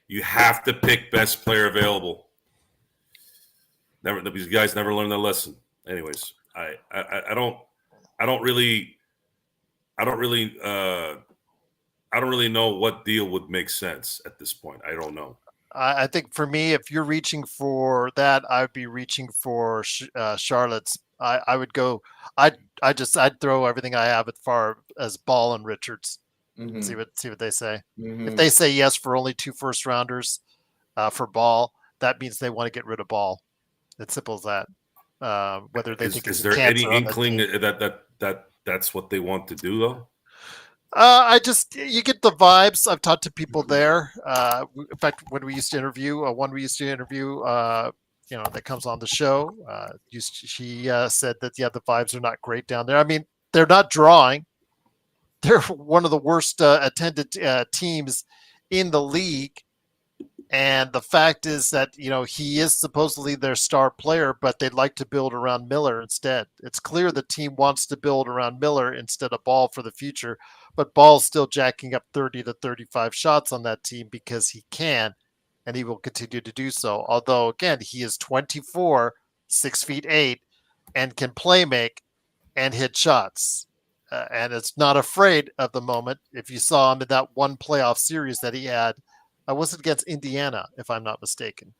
You have to pick best player available. These guys never learned their lesson. Anyways, I don't really know what deal would make sense at this point. I don't know. I think for me, if you're reaching for that, I'd be reaching for Charlotte's. I would go. I'd throw everything I have as far as Ball and Richards. Mm-hmm. See what they say. Mm-hmm. If they say yes for only 2 first rounders for Ball, that means they want to get rid of Ball. It's simple as that. Whether they think is there any inkling that's what they want to do though? You get the vibes. I've talked to people there. In fact, when we used to interview, that comes on the show, she said that, the vibes are not great down there. I mean, they're not drawing. They're one of the worst attended teams in the league. And the fact is that, he is supposedly their star player, but they'd like to build around Miller instead. It's clear the team wants to build around Miller instead of Ball for the future, but Ball's still jacking up 30 to 35 shots on that team because he can, and he will continue to do so. Although, again, he is 24, 6'8", and can play make and hit shots. And it's not afraid of the moment. If you saw him in that one playoff series that he had, was it against Indiana, if I'm not mistaken,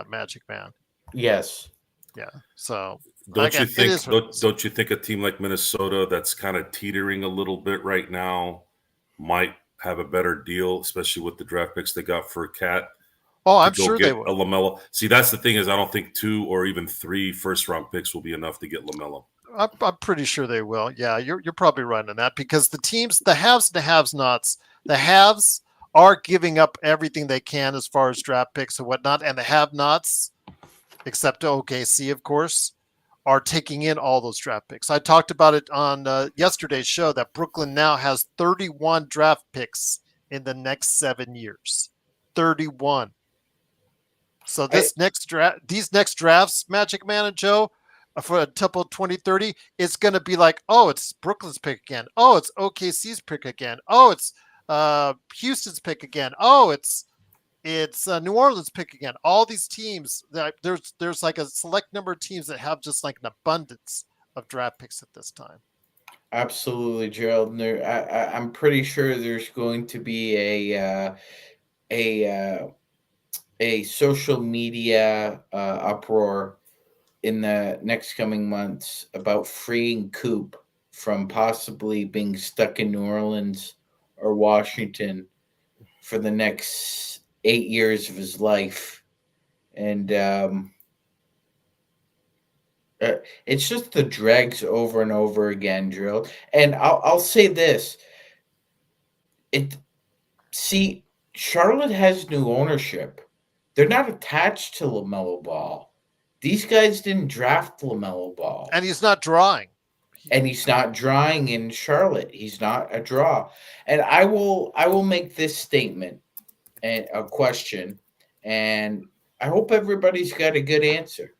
Magic Man? Yes. Yeah. So don't you think a team like Minnesota that's kind of teetering a little bit right now might have a better deal, especially with the draft picks they got for Cat? Oh, I'm sure they will. A LaMelo. See, that's the thing is I don't think 2 or even 3 first-round picks will be enough to get LaMelo. I'm pretty sure they will. Yeah, you're probably right on that because the teams, the haves and the have-nots, the haves are giving up everything they can as far as draft picks and whatnot, and the have-nots, except OKC, of course, are taking in all those draft picks. I talked about it on yesterday's show that Brooklyn now has 31 draft picks in the next 7 years. 31. So these next drafts, Magic Man and Joe, for until 2030, it's going to be like, oh, it's Brooklyn's pick again. Oh, it's OKC's pick again. Oh, it's Houston's pick again. Oh, it's New Orleans pick again. All these teams, there's like a select number of teams that have just like an abundance of draft picks at this time. Absolutely, Gerald. I'm pretty sure there's going to be a a social media uproar in the next coming months about freeing Coop from possibly being stuck in New Orleans or Washington for the next 8 years of his life. And it's just the dregs over and over again, Drill. And I'll say this. Charlotte has new ownership. They're not attached to LaMelo Ball. These guys didn't draft LaMelo Ball. And he's not drawing. And he's not drawing in Charlotte. He's not a draw. And I will make this statement and a question, and I hope everybody's got a good answer.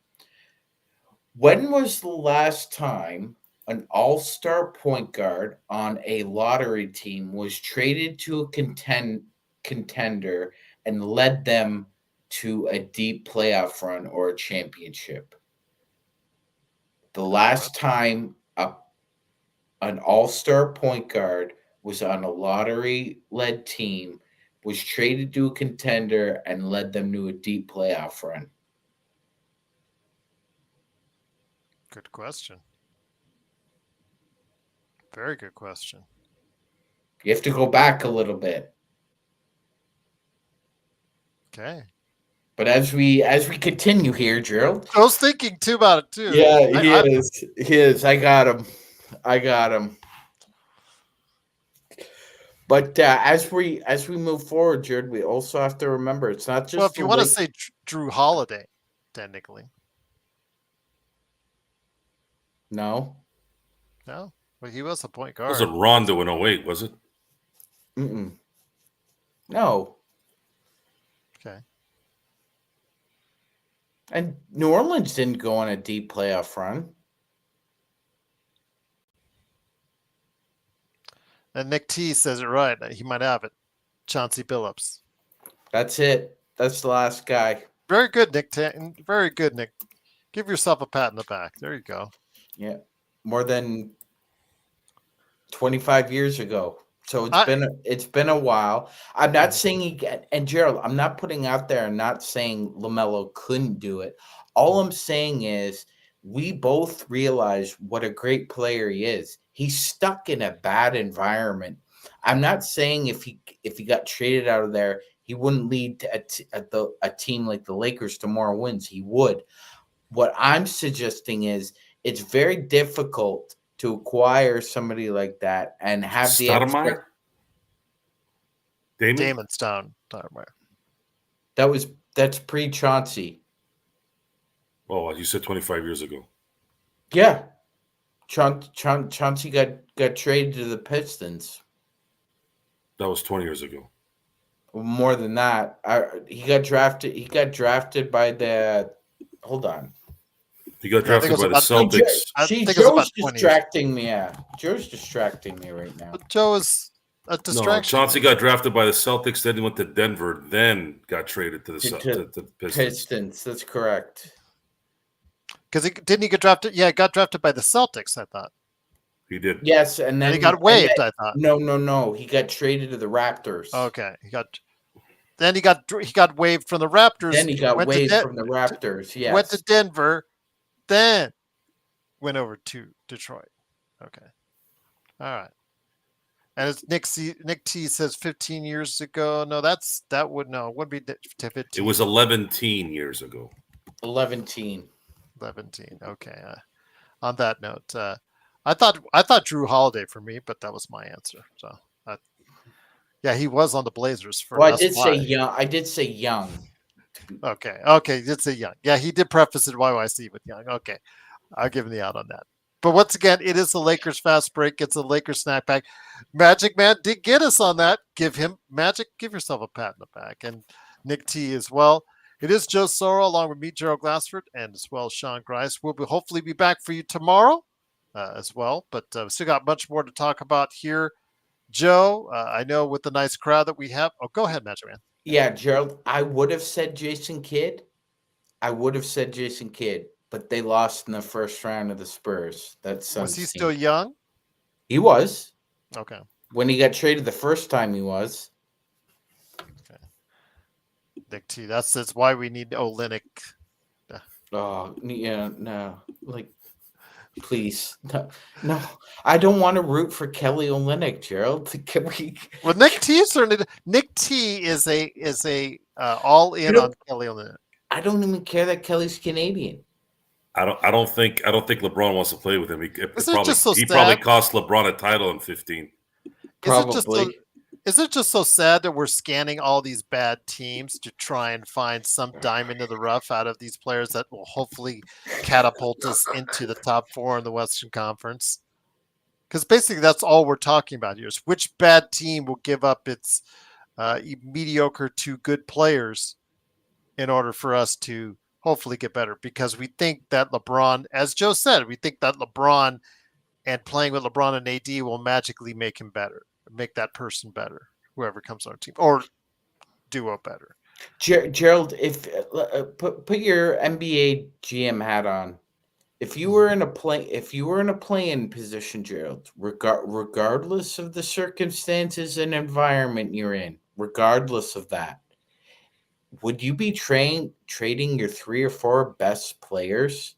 When was the last time an all-star point guard on a lottery team was traded to a contender and led them to a deep playoff run or a championship? The last time an all-star point guard was on a lottery-led team, was traded to a contender, and led them to a deep playoff run. Good question. Very good question. You have to go back a little bit. Okay. But as we continue here, Gerald. I was thinking too about it too. Yeah, he is. I got him. But as we move forward, Jared, we also have to remember it's not just. Well, if you want to say Drew Holiday, technically. No. No. Well, he was a point It guard. wasn't Rondo in 08, was it? No. Okay. And New Orleans didn't go on a deep playoff run. And Nick T says it right. He might have it. Chauncey Billups. That's it. That's the last guy. Very good, Nick. Very good, Nick. Give yourself a pat in the back. There you go. Yeah. More than 25 years ago. So it's been a while. I'm not saying and Gerald, I'm not putting out there and not saying LaMelo couldn't do it. All I'm saying is we both realize what a great player he is. He's stuck in a bad environment. I'm not saying if he got traded out of there, he wouldn't lead a team like the Lakers to more wins. He would. What I'm suggesting is it's very difficult to acquire somebody like that and have Stoudemire? Damon Stoudemire. That's pre-Chauncey. Oh, you said 25 years ago. Yeah. Chauncey got traded to the Pistons. That was 20 years ago. More than that. He got drafted by the. Hold on. He got drafted by the Celtics. Joe's distracting me. Yeah, Joe's distracting me right now. But Joe is a distraction. No, Chauncey got drafted by the Celtics. Then he went to Denver. Then got traded to the Pistons. That's correct. Because didn't he get drafted? Yeah, he got drafted by the Celtics, I thought. He did. Yes, and then he got waived, I thought. No. He got traded to the Raptors. Okay. He got waived from the Raptors. Then he got waived from the Raptors, yes. Went to Denver, then went over to Detroit. Okay. All right. And it's Nick T says 15 years ago. No, it wouldn't be 15. It was 11 years ago. 11. Okay. On that note, I thought Drew Holiday for me, but that was my answer. So, yeah, he was on the Blazers for. Well, I did say young. Okay, you did say young. Yeah, he did preface it YYC with young. Okay, I'll give him the out on that. But once again, it is a Lakers fast break. It's a Lakers snack pack. Magic Man did get us on that. Give yourself a pat in the back, and Nick T as well. It is Joe Soro along with me, Gerald Glassford, and as well as Sean Grice. We'll hopefully be back for you tomorrow as well, but we still got much more to talk about here. Joe, I know with the nice crowd that we have. Oh, go ahead, Magic Man. Yeah, Gerald, I would have said Jason Kidd, but they lost in the first round of the Spurs. Was he still young? He was. Okay. When he got traded the first time, he was. Okay. Nick T. That's why we need Olynyk. Oh yeah, no, like please, no. I don't want to root for Kelly Olynyk, Gerald. Can we? Well, Nick T certainly. Nick T is a all in on Kelly Olynyk. I don't even care that Kelly's Canadian. I don't think LeBron wants to play with him. He Sad? probably cost LeBron a title in 15. Probably. Is it just so sad that we're scanning all these bad teams to try and find some diamond in the rough out of these players that will hopefully catapult us into the top 4 in the Western Conference? Because basically that's all we're talking about here is which bad team will give up its mediocre to good players in order for us to hopefully get better. Because we think that LeBron, as Joe said, we think that LeBron and playing with LeBron and AD will magically make him better. Make that person better, whoever comes on our team, or duo better. Gerald, if put your NBA GM hat on, if you were in a play-in position, Gerald, regardless of the circumstances and environment you're in, regardless of that, would you be trading your 3 or 4 best players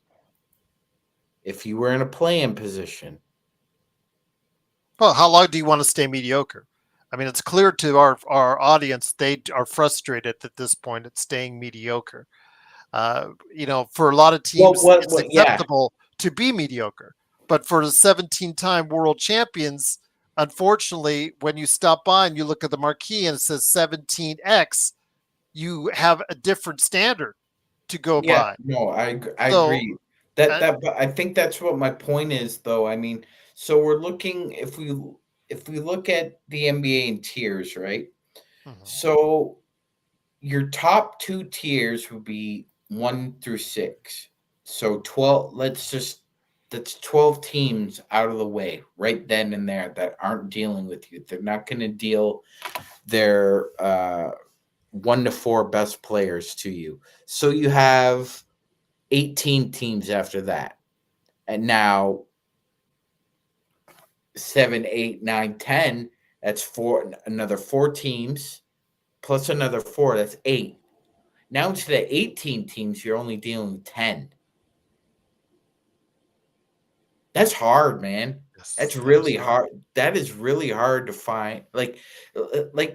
if you were in a play-in position? Well, how long do you want to stay mediocre? I mean, it's clear to our audience they are frustrated at this point at staying mediocre. For a lot of teams, it's acceptable to be mediocre. But for the 17-time world champions, unfortunately, when you stop by and you look at the marquee and it says 17X, you have a different standard to go by. No, I agree. But I think that's what my point is, though. I mean, so we're looking if we look at the NBA in tiers, right? Mm-hmm. So your top 2 tiers would be 1 through 6. So 12. That's 12 teams out of the way right then and there that aren't dealing with you. They're not going to deal their 1 to 4 best players to you. So you have 18 teams after that, and now 7, 8, 9, 10. That's another 4 teams plus another 4. That's 8. Now instead of 18 teams, you're only dealing with 10. That's hard, man. That's really hard. That is really hard to find. Like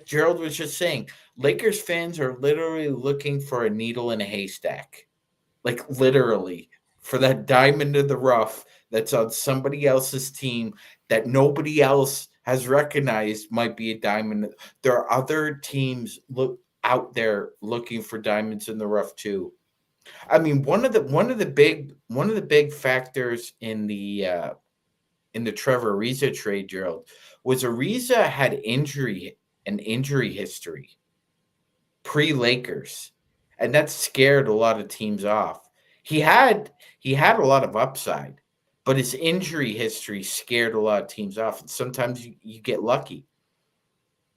Gerald was just saying, Lakers fans are literally looking for a needle in a haystack. Like literally for that diamond in the rough that's on somebody else's team that nobody else has recognized might be a diamond. There are other teams out there looking for diamonds in the rough too. I mean, one of the big factors in the Trevor Ariza trade, Gerald, was Ariza had injury history pre-Lakers, and that scared a lot of teams off. He had a lot of upside, but his injury history scared a lot of teams off. And sometimes you get lucky.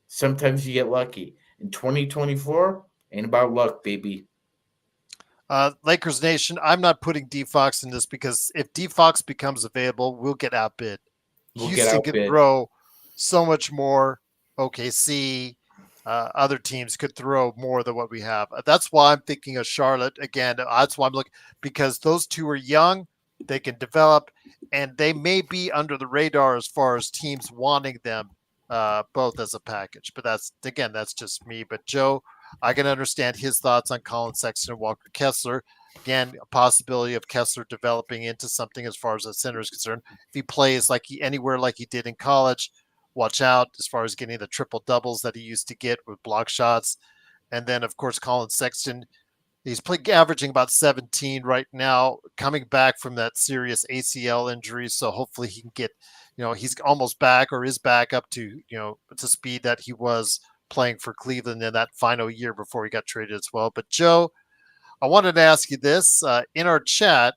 Sometimes you get lucky. In 2024, ain't about luck, baby. Lakers Nation, I'm not putting D-Fox in this because if D-Fox becomes available, we'll get outbid. Houston can throw so much more. OKC, other teams could throw more than what we have. That's why I'm thinking of Charlotte again. That's why I'm looking, because those 2 are young, they can develop, and they may be under the radar as far as teams wanting them both as a package. But that's just me. But Joe, I can understand his thoughts on Colin Sexton and Walker Kessler. Again, a possibility of Kessler developing into something as far as the center is concerned. If he plays anywhere like he did in college, watch out as far as getting the triple doubles that he used to get with block shots. And then, of course, Colin Sexton, he's averaging about 17 right now, coming back from that serious ACL injury. So hopefully he can get, he's almost back or is back up to, to speed that he was playing for Cleveland in that final year before he got traded as well. But Joe, I wanted to ask you this in our chat.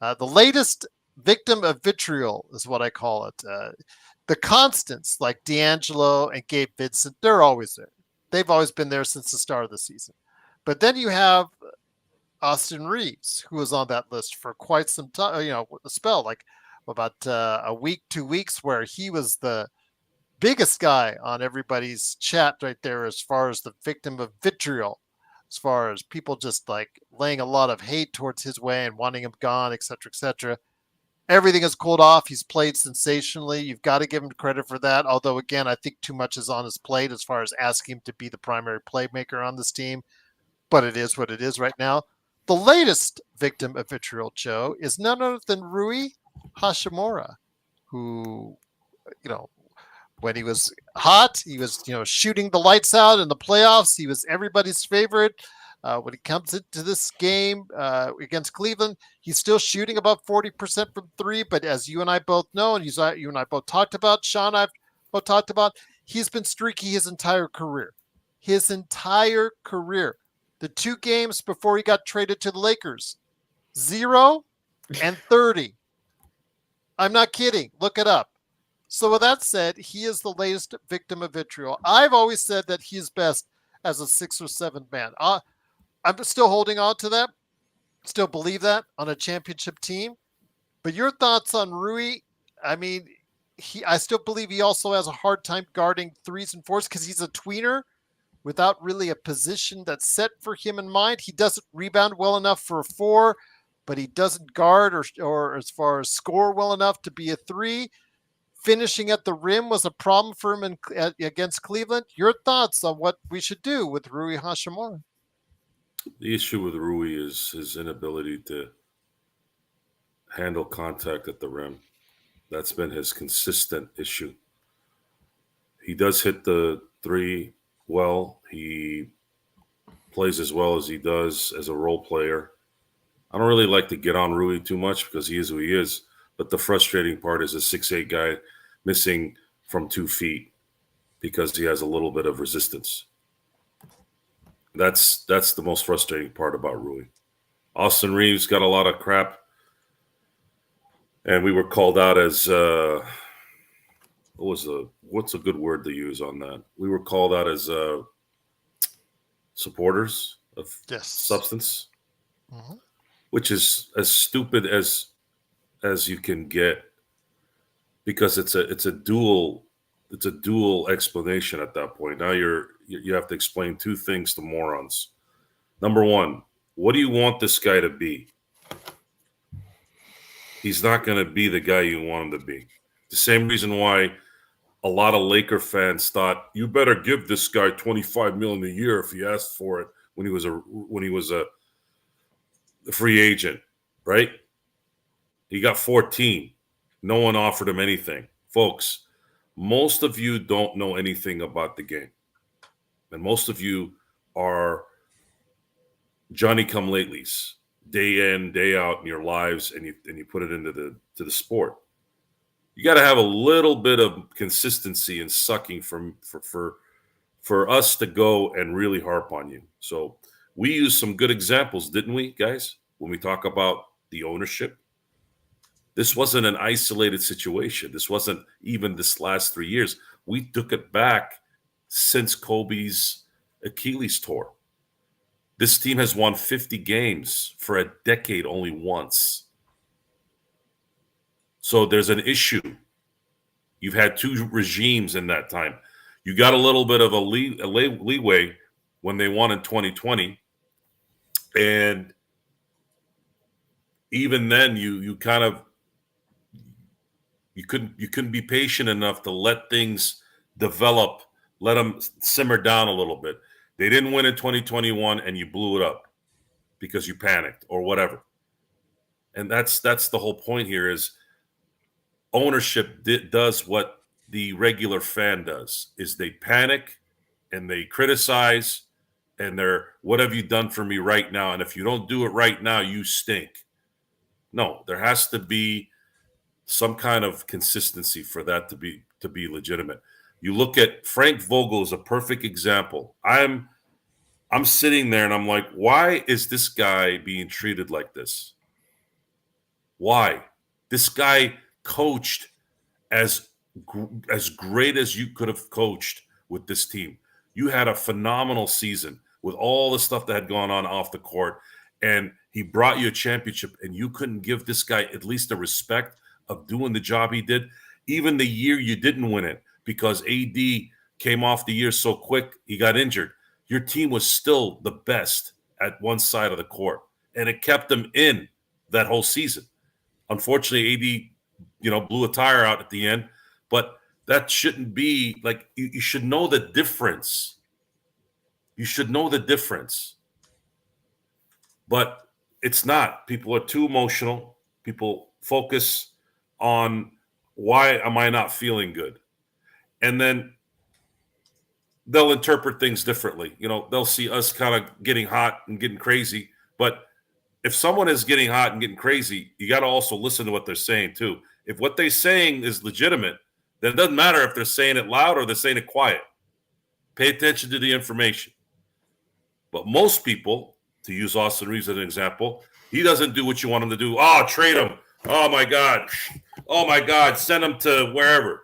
The latest victim of vitriol is what I call it. The constants like D'Angelo and Gabe Vincent, they're always there. They've always been there since the start of the season. But then you have Austin Reeves, who was on that list for quite some time, a spell, like about a week, 2 weeks, where he was the biggest guy on everybody's chat right there as far as the victim of vitriol. as far as people just like laying a lot of hate towards his way and wanting him gone, et cetera, et cetera. Everything has cooled off. He's played sensationally. You've got to give him credit for that. Although, again, I think too much is on his plate as far as asking him to be the primary playmaker on this team. But it is what it is right now. The latest victim of vitriol, Joe, is none other than Rui Hashimura, who, when he was hot, he was, shooting the lights out in the playoffs. He was everybody's favorite. When he comes into this game against Cleveland, he's still shooting about 40% from three. But as you and I both know, and you and I both talked about, Sean and I both talked about, he's been streaky his entire career. His entire career. The 2 games before he got traded to the Lakers, 0 and 30. I'm not kidding. Look it up. So with that said, he is the latest victim of vitriol. I've always said that he's best as a 6 or 7 man. I'm still holding on to that. Still believe that on a championship team. But your thoughts on Rui? I mean, I still believe he also has a hard time guarding 3s and 4s because he's a tweener without really a position that's set for him in mind. He doesn't rebound well enough for a 4, but he doesn't guard or as far as score well enough to be a 3. Finishing at the rim was a problem for him against Cleveland. Your thoughts on what we should do with Rui Hashimura? The issue with Rui is his inability to handle contact at the rim. That's been his consistent issue. He does hit the 3 well. He plays as well as he does as a role player. I don't really like to get on Rui too much because he is who he is. But the frustrating part is a 6'8" guy missing from 2 feet because he has a little bit of resistance. That's the most frustrating part about Rui. Austin Reeves got a lot of crap, and we were called out as what's a good word to use on that? We were called out as supporters of substance, which is as stupid as you can get, because it's a dual explanation at that point. Now you have to explain 2 things to morons. Number 1, what do you want this guy to be? He's not going to be the guy you want him to be. The same reason why a lot of Laker fans thought you better give this guy $25 million a year if he asked for it when he was a free agent, right? He got 14. No one offered him anything. Folks, most of you don't know anything about the game. And most of you are Johnny-come-latelys, day in, day out in your lives, and you put it into the sport. You got to have a little bit of consistency in sucking for us to go and really harp on you. So we used some good examples, didn't we, guys? When we talk about the ownership, this wasn't an isolated situation. This wasn't even this last 3 years. We took it back since Kobe's Achilles tore. This team has won 50 games for a decade only once. So there's an issue. You've had 2 regimes in that time. You got a little bit of a leeway when they won in 2020. And even then you couldn't be patient enough to let things develop, let them simmer down a little bit. They didn't win in 2021 and you blew it up because you panicked or whatever. And that's the whole point here is ownership does what the regular fan does, is they panic and they criticize and they're, what have you done for me right now? And if you don't do it right now, you stink. No, there has to be some kind of consistency for that to be legitimate. You look at Frank Vogel is a perfect example. I'm sitting there and I'm like, why is this guy being treated like this? Why? This guy coached as great as you could have coached with this team. You had a phenomenal season with all the stuff that had gone on off the court, and he brought you a championship, and you couldn't give this guy at least the respect of doing the job he did, even the year you didn't win it because AD came off the year so quick, he got injured. your team was still the best at one side of the court, and it kept them in that whole season. Unfortunately, AD, blew a tire out at the end, but that shouldn't be like you should know the difference. You should know the difference. But it's not. People are too emotional. People focus on why am I not feeling good? And then they'll interpret things differently. They'll see us kind of getting hot and getting crazy. But if someone is getting hot and getting crazy, you got to also listen to what they're saying too. If what they're saying is legitimate, then it doesn't matter if they're saying it loud or they're saying it quiet. Pay attention to the information. But most people, to use Austin Reeves as an example, he doesn't do what you want him to do. Oh, trade him. Oh, my God. Oh, my God. Send him to wherever.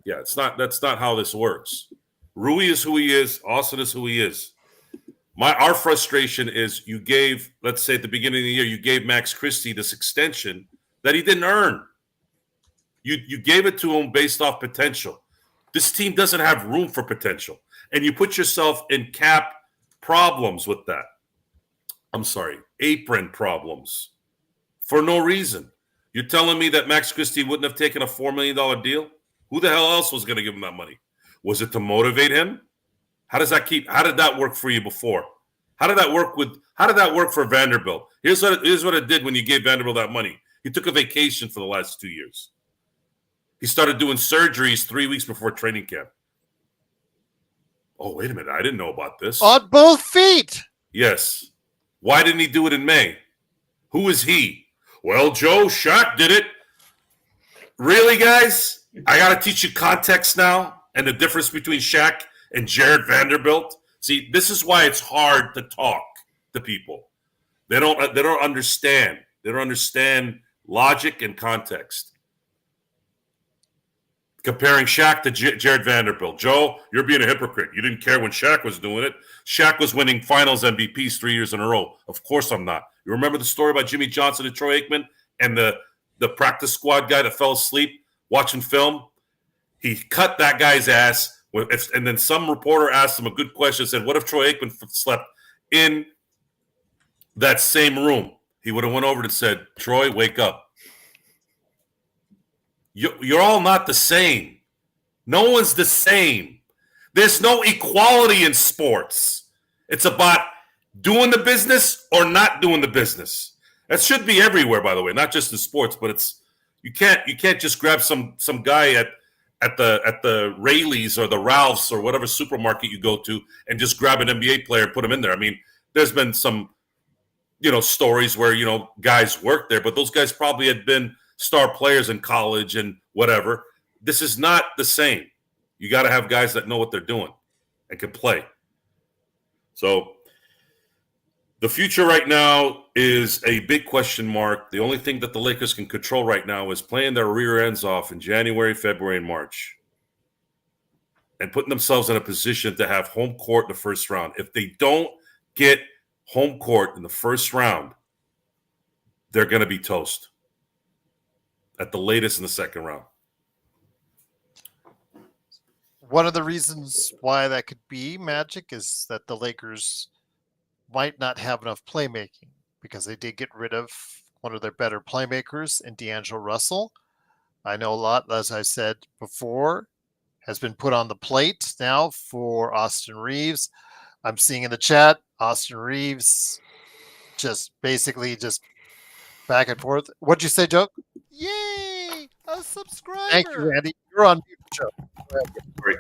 Yeah, that's not how this works. Rui is who he is. Austin is who he is. Our frustration is you gave, let's say at the beginning of the year, you gave Max Christie this extension that he didn't earn. You gave it to him based off potential. This team doesn't have room for potential. And you put yourself in cap problems with that. I'm sorry, apron problems for no reason. You're telling me that Max Christie wouldn't have taken a $4 million deal? Who the hell else was going to give him that money? Was it to motivate him? How did that work for you before? How did that work for Vanderbilt? Here's what it did when you gave Vanderbilt that money. He took a vacation for the last 2 years. He started doing surgeries 3 weeks before training camp. Oh, wait a minute. I didn't know about this. On both feet. Yes. Why didn't he do it in May? Who is he? Well, Joe, Shaq did it. Really, guys? I got to teach you context now and the difference between Shaq and Jared Vanderbilt. See, this is why it's hard to talk to people. They don't understand. They don't understand logic and context. Comparing Shaq to Jared Vanderbilt. Joe, you're being a hypocrite. You didn't care when Shaq was doing it. Shaq was winning finals MVPs 3 years in a row. Of course I'm not. You remember the story about Jimmy Johnson and Troy Aikman and the practice squad guy that fell asleep watching film? He cut that guy's ass. And then some reporter asked him a good question, said, what if Troy Aikman slept in that same room? He would have went over and said, Troy, wake up. You're all not the same. No one's the same. There's no equality in sports. It's about doing the business or not doing the business. That should be everywhere, by the way, not just in sports, but you can't just grab some guy at the Rayleigh's or the Ralph's or whatever supermarket you go to and just grab an NBA player and put him in there. I mean, there's been some, stories where, guys work there, but those guys probably had been star players in college and whatever. This is not the same. You got to have guys that know what they're doing and can play. So the future right now is a big question mark. The only thing that the Lakers can control right now is playing their rear ends off in January, February, and March and putting themselves in a position to have home court in the first round. If they don't get home court in the first round, they're going to be toast at the latest in the second round. One of the reasons why that could be Magic is that the Lakers might not have enough playmaking because they did get rid of one of their better playmakers in D'Angelo Russell. I know a lot, as I said before, has been put on the plate now for Austin Reeves. I'm seeing in the chat, Austin Reeves just back and forth. What'd you say, Joe? Yay! A subscriber! Thank you, Randy. You're on mute, Joe. Great.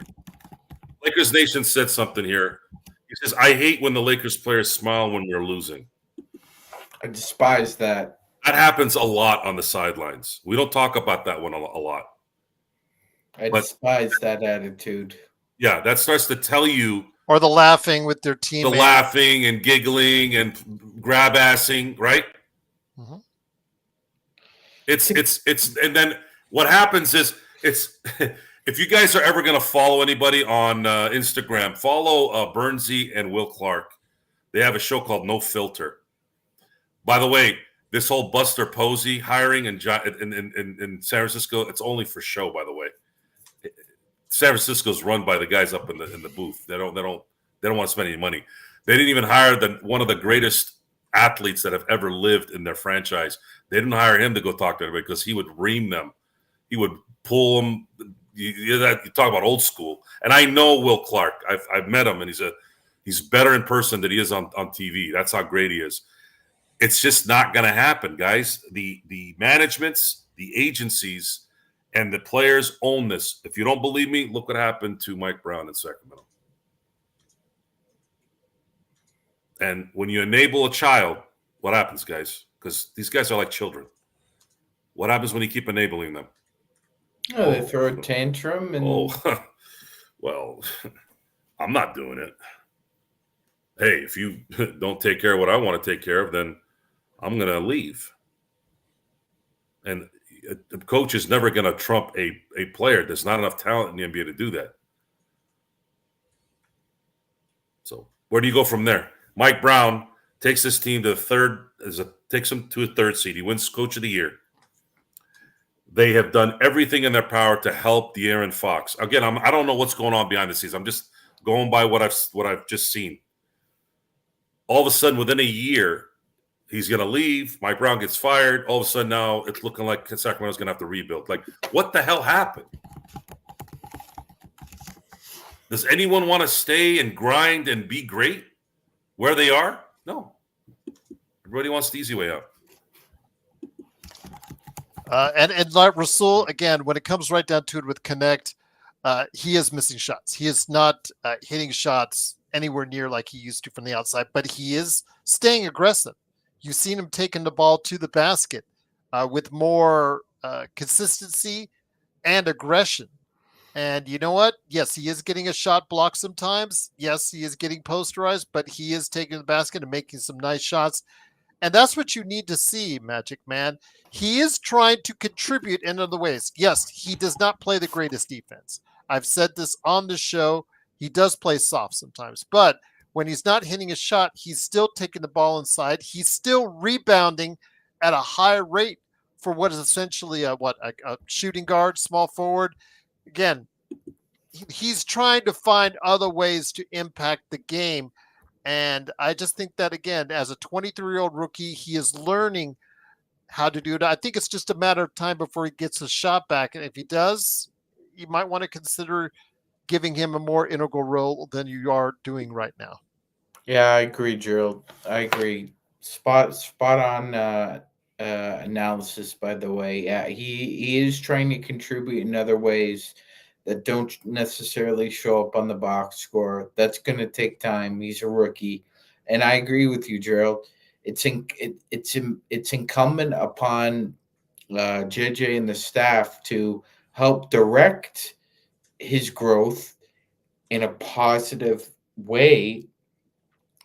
Lakers Nation said something here. He says, I hate when the Lakers players smile when we're losing. I despise that. That happens a lot on the sidelines. We don't talk about that one a lot. I despise that attitude. Yeah, that starts to tell you. Or the laughing with their teammates. The laughing and giggling and grab-assing, right? Mm-hmm. It's and then what happens is if you guys are ever going to follow anybody on Instagram, follow Bernsey and Will Clark. They have a show called No Filter. By the way, this whole Buster Posey hiring in San Francisco, it's only for show, by the way. San Francisco's run by the guys up in the booth. They don't want to spend any money. They didn't even hire one of the greatest athletes that have ever lived in their franchise. They didn't hire him to go talk to everybody because he would ream them. He would pull them. You talk about old school. And I know Will Clark. I've met him, and he's better in person than he is on TV. That's how great he is. It's just not going to happen, guys. The managements, the agencies, and the players own this. If you don't believe me, look what happened to Mike Brown in Sacramento. And when you enable a child, what happens, guys? Because these guys are like children. What happens when you keep enabling them? Oh, they throw a tantrum. Well, I'm not doing it. Hey, if you don't take care of what I want to take care of, then I'm going to leave. And the coach is never going to trump a player. There's not enough talent in the NBA to do that. So where do you go from there? Mike Brown takes this team to takes them to a third seed. He wins Coach of the Year. They have done everything in their power to help De'Aaron Fox. Again, I don't know what's going on behind the scenes. I'm just going by what I've just seen. All of a sudden, within a year, he's going to leave. Mike Brown gets fired. All of a sudden, now it's looking like Sacramento's going to have to rebuild. Like, what the hell happened? Does anyone want to stay and grind and be great where they are? No. Everybody wants the easy way out. And like Rasul, again, when it comes right down to it with Connect, he is missing shots. He is not hitting shots anywhere near like he used to from the outside, but he is staying aggressive. You've seen him taking the ball to the basket with more consistency and aggression. And you know what? Yes, he is getting a shot block sometimes. Yes, he is getting posterized, but he is taking the basket and making some nice shots. And that's what you need to see, Magic Man. He is trying to contribute in other ways. Yes, he does not play the greatest defense. I've said this on the show. He does play soft sometimes. But when he's not hitting a shot, he's still taking the ball inside. He's still rebounding at a high rate for what is essentially a shooting guard, small forward. Again, he's trying to find other ways to impact the game. And I just think that, again, as a 23-year-old rookie, he is learning how to do it. I think it's just a matter of time before he gets his shot back. And if he does, you might want to consider giving him a more integral role than you are doing right now. Yeah, I agree, Gerald. I agree. Spot on analysis, by the way. Yeah, he is trying to contribute in other ways that don't necessarily show up on the box score. That's going to take time. He's a rookie. And I agree with you, Gerald. It's incumbent upon JJ and the staff to help direct his growth in a positive way,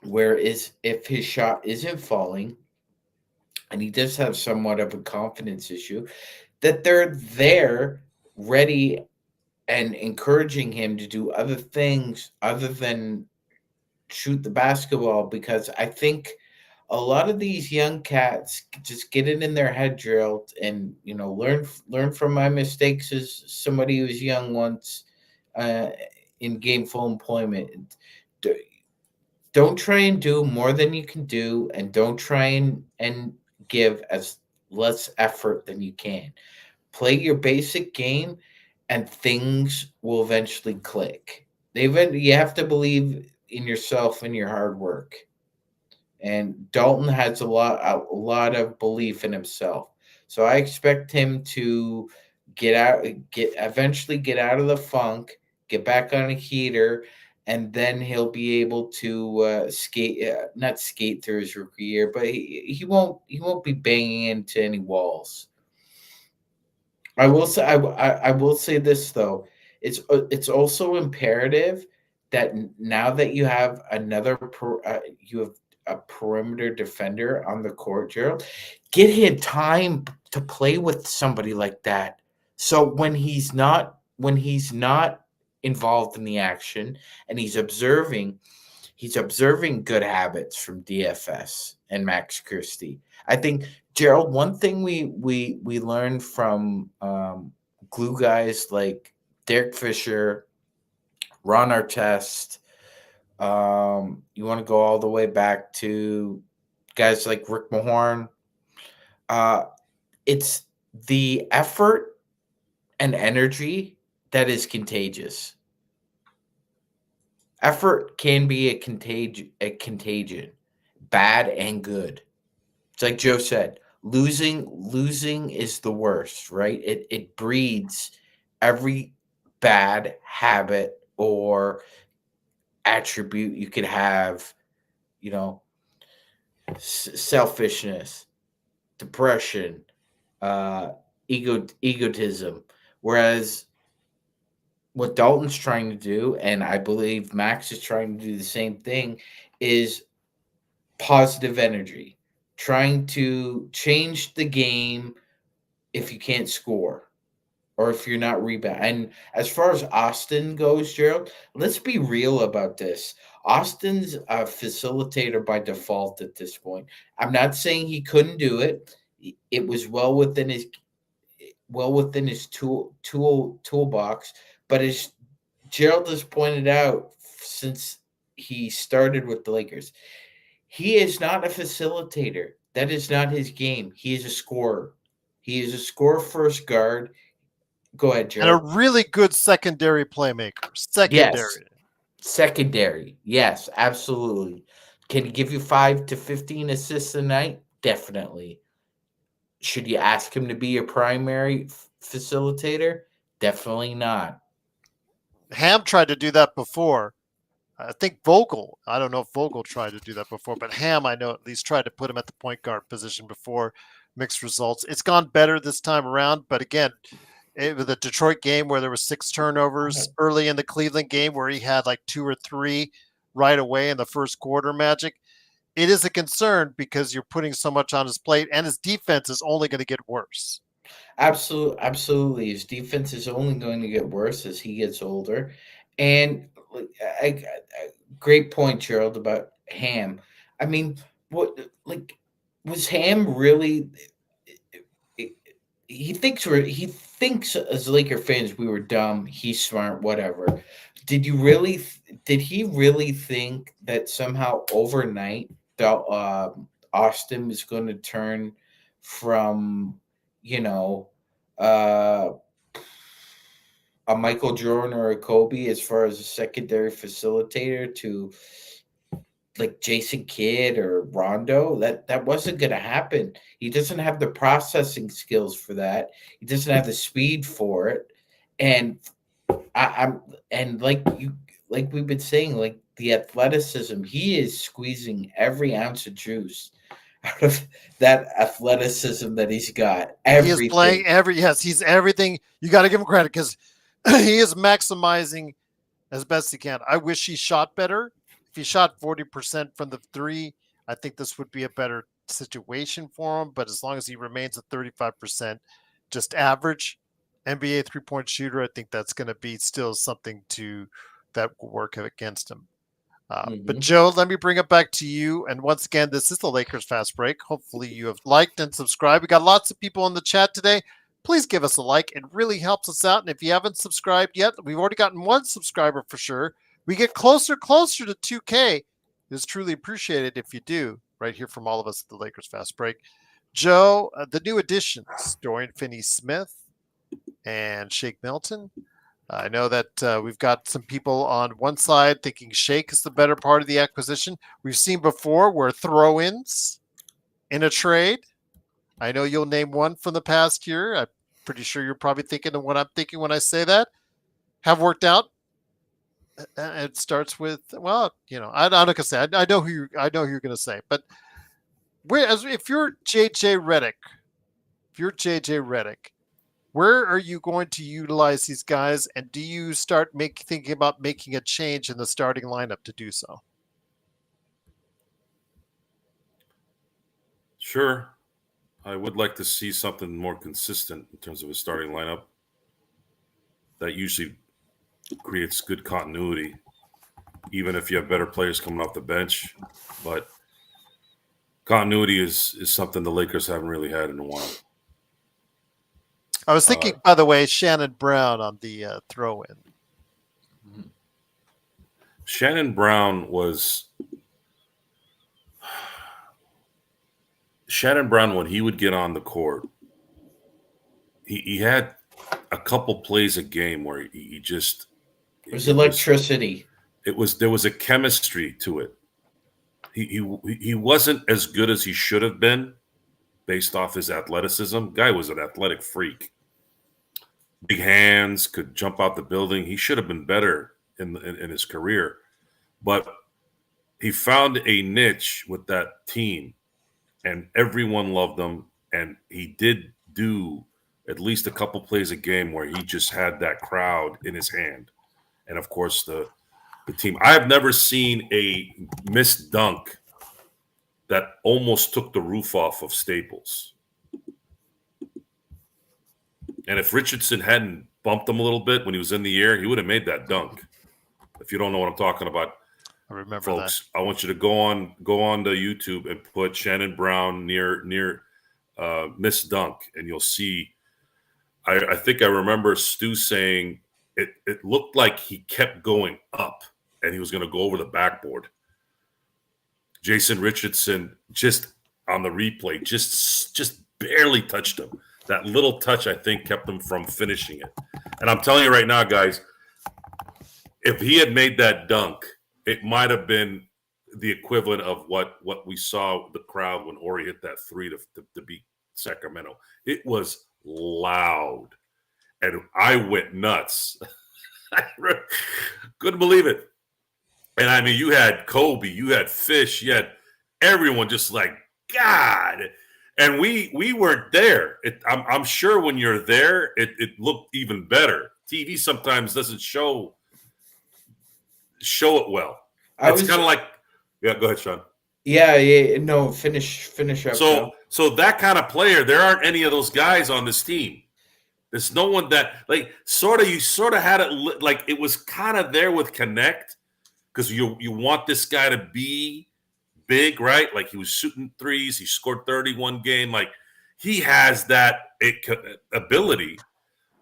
whereas if his shot isn't falling and he does have somewhat of a confidence issue, that they're there ready and encouraging him to do other things other than shoot the basketball, because I think a lot of these young cats just get it in their head, Gerald, and learn from my mistakes as somebody who was young once in gainful employment. Don't try and do more than you can do, and don't try and give as less effort than you can. Play your basic game, and things will eventually click. You have to believe in yourself and your hard work. And Dalton has a lot of belief in himself. So I expect him to eventually get out of the funk, get back on a heater, and then he'll be able to not skate through his rookie year, but he won't be banging into any walls. I will say this though. It's also imperative that now that you have you have a perimeter defender on the court, Gerald, get him time to play with somebody like that. So when he's not involved in the action and he's observing good habits from DFS and Max Christie. I think, Gerald, one thing we learned from glue guys like Derek Fisher, Ron Artest. You want to go all the way back to guys like Rick Mahorn. It's the effort and energy that is contagious. Effort can be a contagion, bad and good. It's like Joe said, losing is the worst, right? It breeds every bad habit or attribute you could have, selfishness, depression, egotism. Whereas what Dalton's trying to do, and I believe Max is trying to do the same thing, is positive energy, trying to change the game if you can't score or if you're not rebound. And as far as Austin goes, Gerald, let's be real about this. Austin's a facilitator by default at this point. I'm not saying he couldn't do it. It was well within his toolbox. But as Gerald has pointed out since he started with the Lakers, he is not a facilitator. That is not his game. He is a scorer. He is a score first guard. Go ahead, And a Gerald. really good secondary playmaker. Yes. Secondary. Yes, absolutely. Can he give you 5 to 15 assists a night? Definitely. Should you ask him to be your primary facilitator? Definitely not. Ham tried to do that before. I think Vogel, I don't know if Vogel tried to do that before, but Ham, I know at least tried to put him at the point guard position before. Mixed results. It's gone better this time around, but again, with the Detroit game where there was 6 turnovers early in the Cleveland game where he had like 2 or 3 right away in the first quarter, Magic, it is a concern because you're putting so much on his plate and his defense is only going to get worse. Absolutely. His defense is only going to get worse as he gets older. And great point, Gerald, about Ham. I mean, was Ham really? He thinks as Laker fans we were dumb. He's smart, whatever. Did he really think that somehow overnight Austin was going to turn from a Michael Jordan or a Kobe as far as a secondary facilitator to like Jason Kidd or Rondo? That wasn't going to happen. He doesn't have the processing skills for that. He doesn't have the speed for it. And like we've been saying, like the athleticism, he is squeezing every ounce of juice out of that athleticism that he's got. Everything. He is playing he's everything. You got to give him credit because he is maximizing as best he can. I wish he shot better. If he shot 40% from the 3, I think this would be a better situation for him. But as long as he remains at 35%, just average NBA 3-point shooter, I think that's going to be still something that will work against him. But Joe, let me bring it back to you. And once again, this is the Lakers Fast Break. Hopefully you have liked and subscribed. We got lots of people in the chat today. Please give us a like. It really helps us out. And if you haven't subscribed yet, we've already gotten 1 subscriber for sure. We get closer to 2K. It is truly appreciated if you do, right here from all of us at the Lakers Fast Break. Joe, the new additions, Dorian Finney-Smith and Shake Milton. I know that we've got some people on one side thinking Shake is the better part of the acquisition. We've seen before where throw-ins in a trade. I know you'll name one from the past year. I'm pretty sure you're probably thinking of what I'm thinking when I say that. Have worked out. It starts with, well, I'm not gonna say. I know who you're gonna say, but if you're JJ Redick, where are you going to utilize these guys, and do you start thinking about making a change in the starting lineup to do so? Sure. I would like to see something more consistent in terms of a starting lineup. That usually creates good continuity, even if you have better players coming off the bench. But continuity is something the Lakers haven't really had in a while. I was thinking, by the way, Shannon Brown on the throw-in. Shannon Brown was when he would get on the court. He had a couple plays a game where he just it was electricity. There was a chemistry to it. He wasn't as good as he should have been based off his athleticism. Guy was an athletic freak. Big hands, could jump out the building. He should have been better in his career. But he found a niche with that team, and everyone loved him. And he did do at least a couple plays a game where he just had that crowd in his hand. And, of course, the team. I have never seen a missed dunk that almost took the roof off of Staples. And if Richardson hadn't bumped him a little bit when he was in the air, he would have made that dunk. If you don't know what I'm talking about, I remember folks, I want you to go on to YouTube and put Shannon Brown near missed dunk, and you'll see. I think I remember Stu saying it looked like he kept going up and he was going to go over the backboard. Jason Richardson just on the replay just barely touched him. That little touch, I think, kept him from finishing it. And I'm telling you right now, guys, if he had made that dunk, it might have been the equivalent of what we saw the crowd when Ori hit that three to beat Sacramento. It was loud, and I went nuts. I couldn't believe it. And I mean, you had Kobe, you had Fish, you had everyone just like, God. And we weren't there. I'm sure when you're there, it looked even better. TV sometimes doesn't show it well. It's kind of like, yeah, go ahead, Sean. Yeah, no, finish up. So that kind of player, there aren't any of those guys on this team. There's no one that you sort of had it like it was kind of there with Connect, because you want this guy to be big, right? Like he was shooting threes, he scored 31 game. Like he has that ability,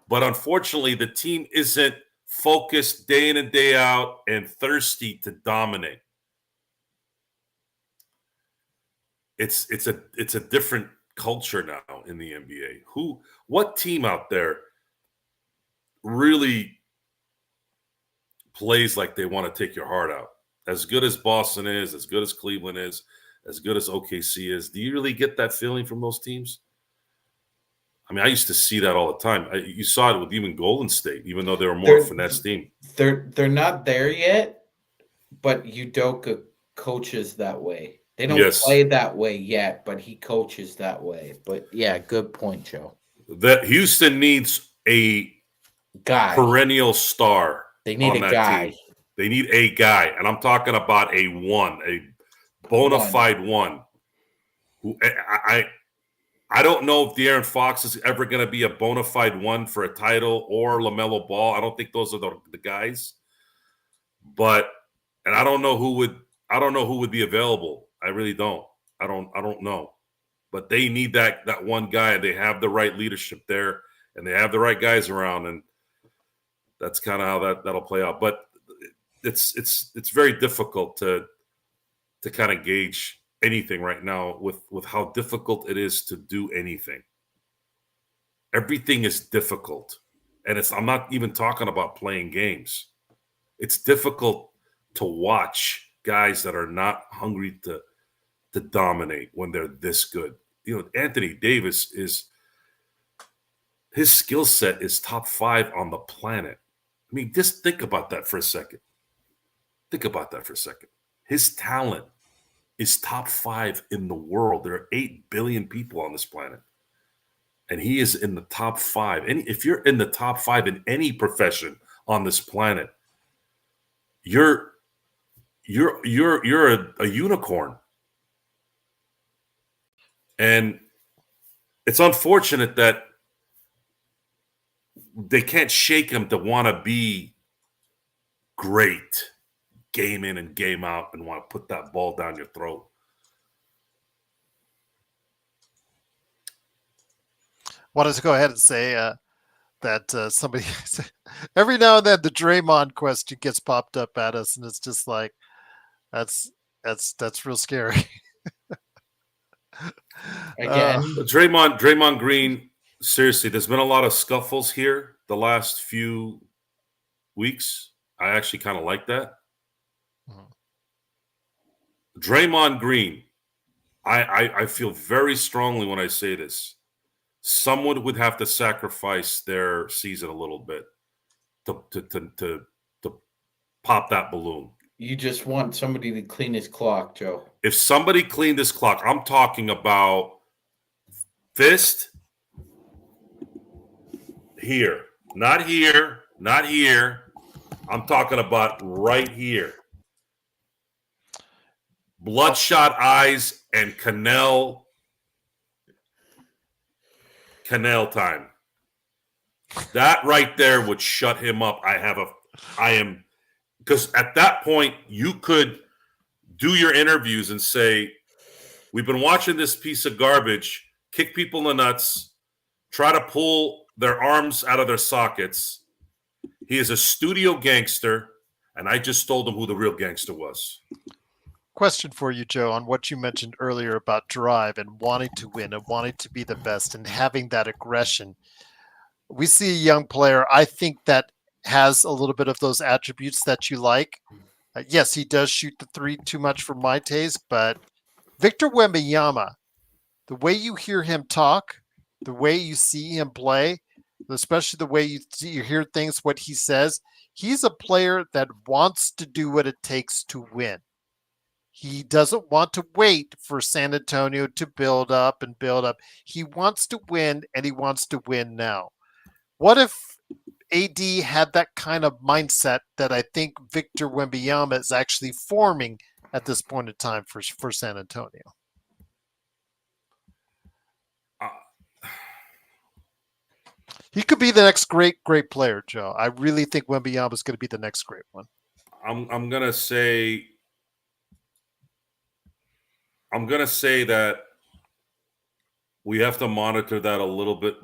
but unfortunately the team isn't focused day in and day out and thirsty to dominate. It's a different culture now in the NBA. What team out there really plays like they want to take your heart out? As good as Boston is, as good as Cleveland is, as good as OKC is, do you really get that feeling from those teams? I mean, I used to see that all the time. You saw it with even Golden State, even though they were more finesse team. They're not there yet, but Udoka coaches that way. They don't play that way yet, but he coaches that way. But yeah, good point, Joe. That Houston needs a guy, perennial star. They need a guy. Team. They need a guy, and I'm talking about a bona fide one. Who I don't know if De'Aaron Fox is ever going to be a bona fide one for a title, or LaMelo Ball. I don't think those are the guys. And I don't know who would be available. I really don't. I don't know. But they need that one guy, and they have the right leadership there, and they have the right guys around, and that's kind of how that'll play out. But it's very difficult to kind of gauge anything right now with how difficult it is to do anything. Everything is difficult. And I'm not even talking about playing games. It's difficult to watch guys that are not hungry to dominate when they're this good. You know, Anthony Davis his skill set is top 5 on the planet. I mean, just think about that for a second. His talent is top 5 in the world. There are 8 billion people on this planet, and he is in the top 5. And if you're in the top 5 in any profession on this planet, you're a unicorn. And it's unfortunate that they can't shake him to want to be great game in and game out and want to put that ball down your throat. wanted to go ahead and say that somebody every now and then the Draymond question gets popped up at us, and it's just like that's real scary. Again, Draymond Green. Seriously, there's been a lot of scuffles here the last few weeks. I actually kind of like that. Draymond Green. I feel very strongly when I say this. Someone would have to sacrifice their season a little bit to pop that balloon. you just want somebody to clean his clock, Joe. If somebody cleaned this clock, I'm talking about fist here, not here, not here. I'm talking about right here. Bloodshot eyes and canal time. That right there would shut him up. Because at that point you could do your interviews and say, we've been watching this piece of garbage kick people in the nuts, try to pull their arms out of their sockets. He is a studio gangster, and I just told him who the real gangster was. Question for you, Joe, on what you mentioned earlier about drive and wanting to win and wanting to be the best and having that aggression. We see a young player, I think, that has a little bit of those attributes that you like. Yes, he does shoot the three too much for my taste, but Victor Wembanyama, the way you hear him talk, the way you see him play, especially the way you hear things, what he says, he's a player that wants to do what it takes to win. He doesn't want to wait for San Antonio to build up and build up. He wants to win, and he wants to win now. What if AD had that kind of mindset that I think Victor Wembanyama is actually forming at this point in time for San Antonio? He could be the next great player, Joe. I really think Wembanyama is going to be the next great one. I'm gonna say that we have to monitor that a little bit.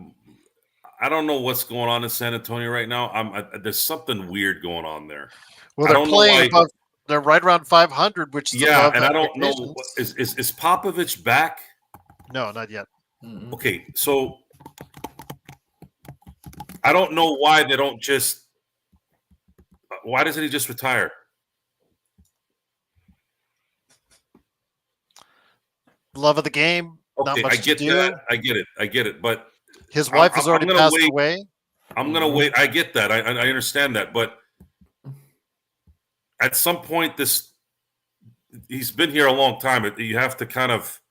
I don't know what's going on in San Antonio right now. There's something weird going on there. Well, they're playing above. They're right around 500, which is above and I don't know. Is Popovich back? No, not yet. Okay, so I don't know why they don't just. Why doesn't he just retire? Love of the game. Okay, not much I get to do. that. I get it. But his wife has already passed away. I'm going to wait. I get that. I understand that. But at some point, he's been here a long time. You have to kind of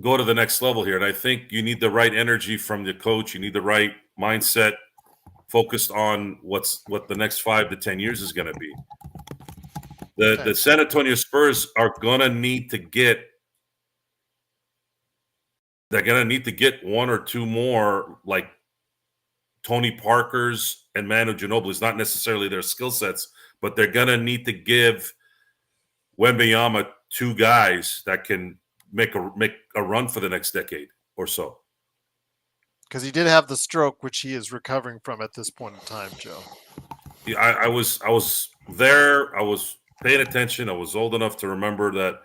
go to the next level here. And I think you need the right energy from the coach. You need the right mindset focused on what the next 5 to 10 years is going to be. The San Antonio Spurs are going to need to get one or two more like Tony Parker's and Manu Ginobili's, not necessarily their skill sets, but they're going to need to give Wembanyama 2 guys that can make a run for the next decade or so. Because he did have the stroke, which he is recovering from at this point in time, Joe. Yeah, I was there. I was paying attention. I was old enough to remember that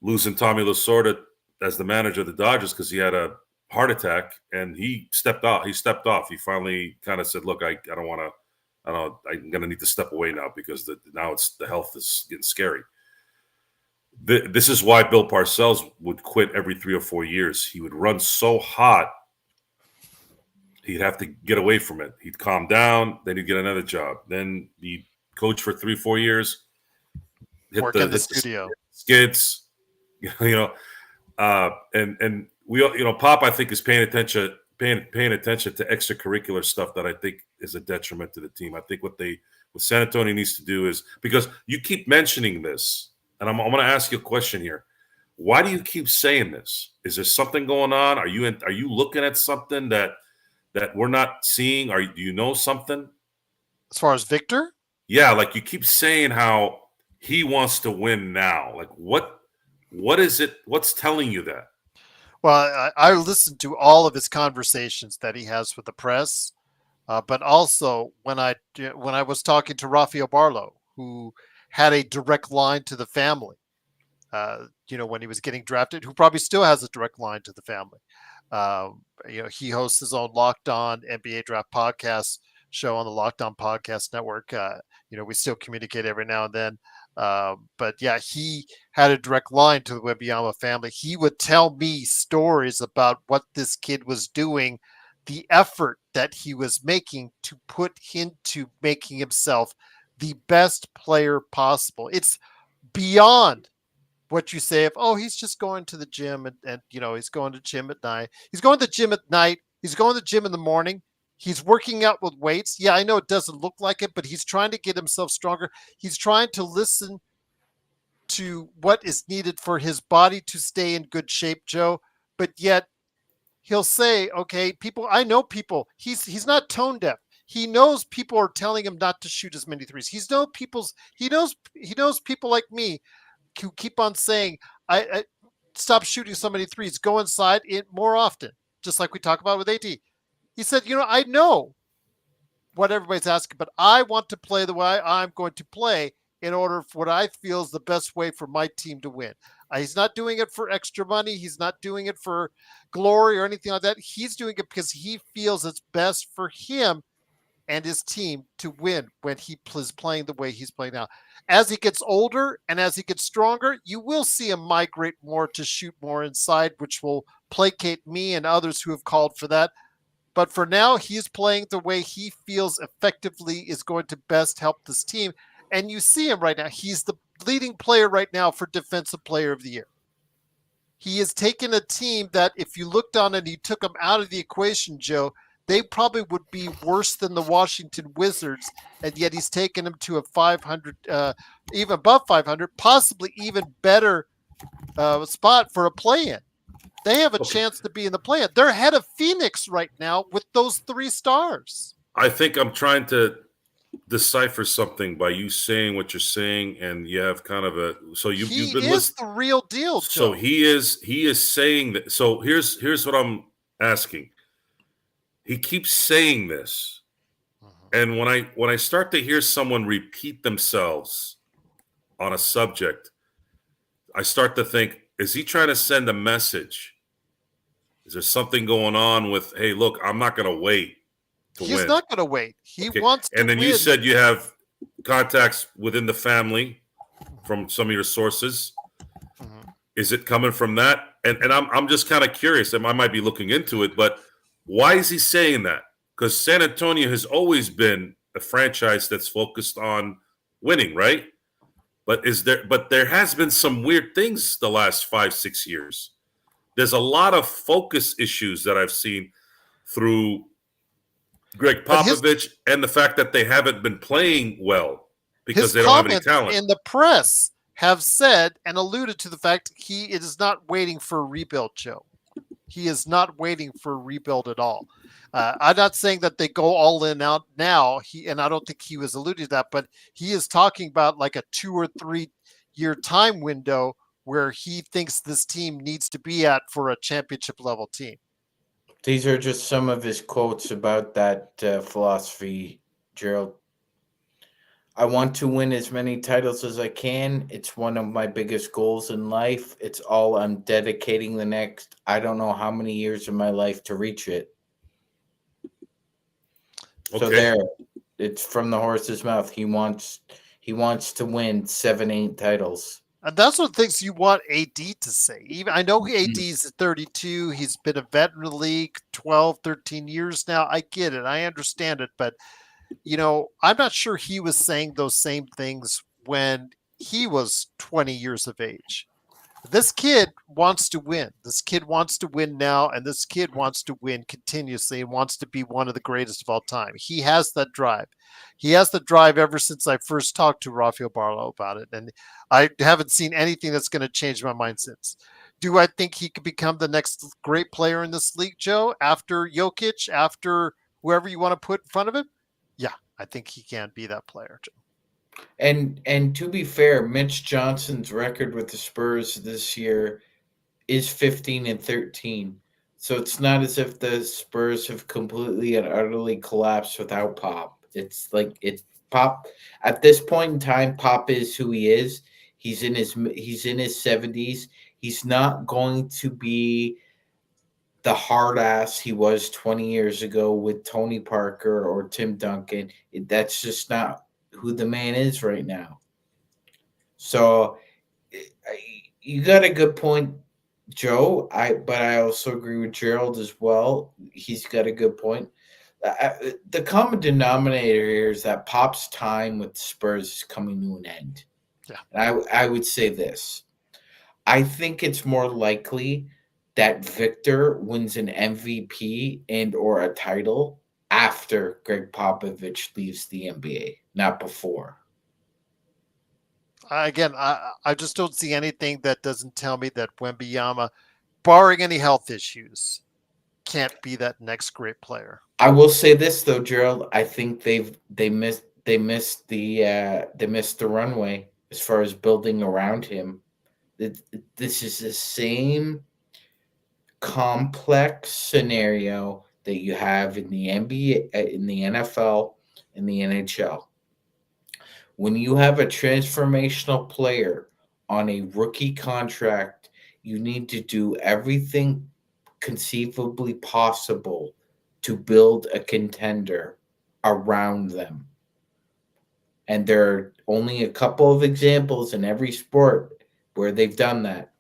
losing Tommy Lasorda as the manager of the Dodgers because he had a heart attack and he stepped off. He finally kind of said, "Look, I'm going to need to step away now because now the health is getting scary." This is why Bill Parcells would quit every 3 or 4 years. He would run so hot, he'd have to get away from it. He'd calm down, then he'd get another job. Then he'd coach for 3-4 years. Work in the studio. Skids, and we, Pop, I think, is paying attention to extracurricular stuff that I think is a detriment to the team. I think what San Antonio needs to do is, because you keep mentioning this, and I'm going to ask you a question here. Why do you keep saying this? Is there something going on? Are you looking at something that we're not seeing? Do you know something? As far as Victor? Yeah, like you keep saying how he wants to win now. Like what is it? What's telling you that? Well, I listened to all of his conversations that he has with the press, but also when I was talking to Rafael Barlow, who had a direct line to the family, when he was getting drafted, who probably still has a direct line to the family. He hosts his own Locked On NBA Draft podcast show on the Locked On Podcast Network. We still communicate every now and then. But yeah, he had a direct line to the Wembanyama family. He would tell me stories about what this kid was doing, the effort that he was making to put into making himself the best player possible. It's beyond what you say of, oh, he's just going to the gym and he's going to gym at night. He's going to the gym at night. He's going to the gym in the morning. He's working out with weights. Yeah, I know it doesn't look like it, but he's trying to get himself stronger. He's trying to listen to what is needed for his body to stay in good shape, Joe. But yet he'll say, okay, I know people. He's not tone deaf. He knows people are telling him not to shoot as many threes. He knows people like me who keep on saying, I stop shooting so many threes, go inside it more often, just like we talk about with AD. He said, I know what everybody's asking, but I want to play the way I'm going to play in order for what I feel is the best way for my team to win. He's not doing it for extra money. He's not doing it for glory or anything like that. He's doing it because he feels it's best for him and his team to win when he is playing the way he's playing now. As he gets older and as he gets stronger, you will see him migrate more to shoot more inside, which will placate me and others who have called for that. But for now, he's playing the way he feels effectively is going to best help this team. And you see him right now. He's the leading player right now for Defensive Player of the Year. He has taken a team that if you looked on and you took them out of the equation, Joe, they probably would be worse than the Washington Wizards, and yet he's taken them to a 500, even above 500, possibly even better spot for a play-in. They have a chance to be in the play-in. They're ahead of Phoenix right now with those 3 stars. I think I'm trying to decipher something by you saying what you're saying, and you have kind of a you've been listening. The real deal, Joe. So he is saying that. So here's what I'm asking. He keeps saying this, and when I start to hear someone repeat themselves on a subject, I start to think, is he trying to send a message? Is there something going on with, hey, look, I'm not going to wait to win? He's not going to wait. He wants to win. And then win. You said you have contacts within the family from some of your sources. Mm-hmm. Is it coming from that? And I'm just kind of curious. I might be looking into it, but why is he saying that? Because San Antonio has always been a franchise that's focused on winning, right? But there has been some weird things the last 5-6 years. There's a lot of focus issues that I've seen through Greg Popovich and the fact that they haven't been playing well because they don't have any talent. In the press have said and alluded to the fact he is not waiting for a rebuild, Joe. He is not waiting for a rebuild at all. I'm not saying that they go all in out now. And I don't think he was alluding to that, but he is talking about like a 2 or 3 year time window where he thinks this team needs to be at for a championship level team. These are just some of his quotes about that philosophy, Gerald. I want to win as many titles as I can. It's one of my biggest goals in life. It's all I'm dedicating the next, I don't know how many years of my life to reach it. Okay. So there, it's from the horse's mouth. He wants to win 7-8 titles. And that's one of the things you want AD to say. Even I know AD's 32. He's been a vet in the league 12, 13 years now. I get it. I understand it. But, I'm not sure he was saying those same things when he was 20 years of age. This kid wants to win. This kid wants to win now, and this kid wants to win continuously and wants to be one of the greatest of all time. He has that drive. He has the drive ever since I first talked to Rafael Barlow about it, and I haven't seen anything that's going to change my mind since. Do I think he could become the next great player in this league, Joe, after Jokic, after whoever you want to put in front of him? Yeah, I think he can be that player, Joe. And to be fair, Mitch Johnson's record with the Spurs this year is 15-13. So it's not as if the Spurs have completely and utterly collapsed without Pop. It's like Pop at this point in time. Pop is who he is. He's in his 70s. He's not going to be the hard ass he was 20 years ago with Tony Parker or Tim Duncan. That's just not who the man is right now. So you got a good point, Joe. But I also agree with Gerald as well. He's got a good point. The common denominator here is that Pop's time with Spurs is coming to an end. Yeah. And I would say this. I think it's more likely that Victor wins an MVP and or a title after Greg Popovich leaves the NBA, not before. Again, I just don't see anything that doesn't tell me that Wembanyama, barring any health issues, can't be that next great player. I will say this though, Gerald. I think they missed the runway as far as building around him. This is the same complex scenario that you have in the NBA, in the NFL, in the NHL. When you have a transformational player on a rookie contract, you need to do everything conceivably possible to build a contender around them. And there are only a couple of examples in every sport where they've done that.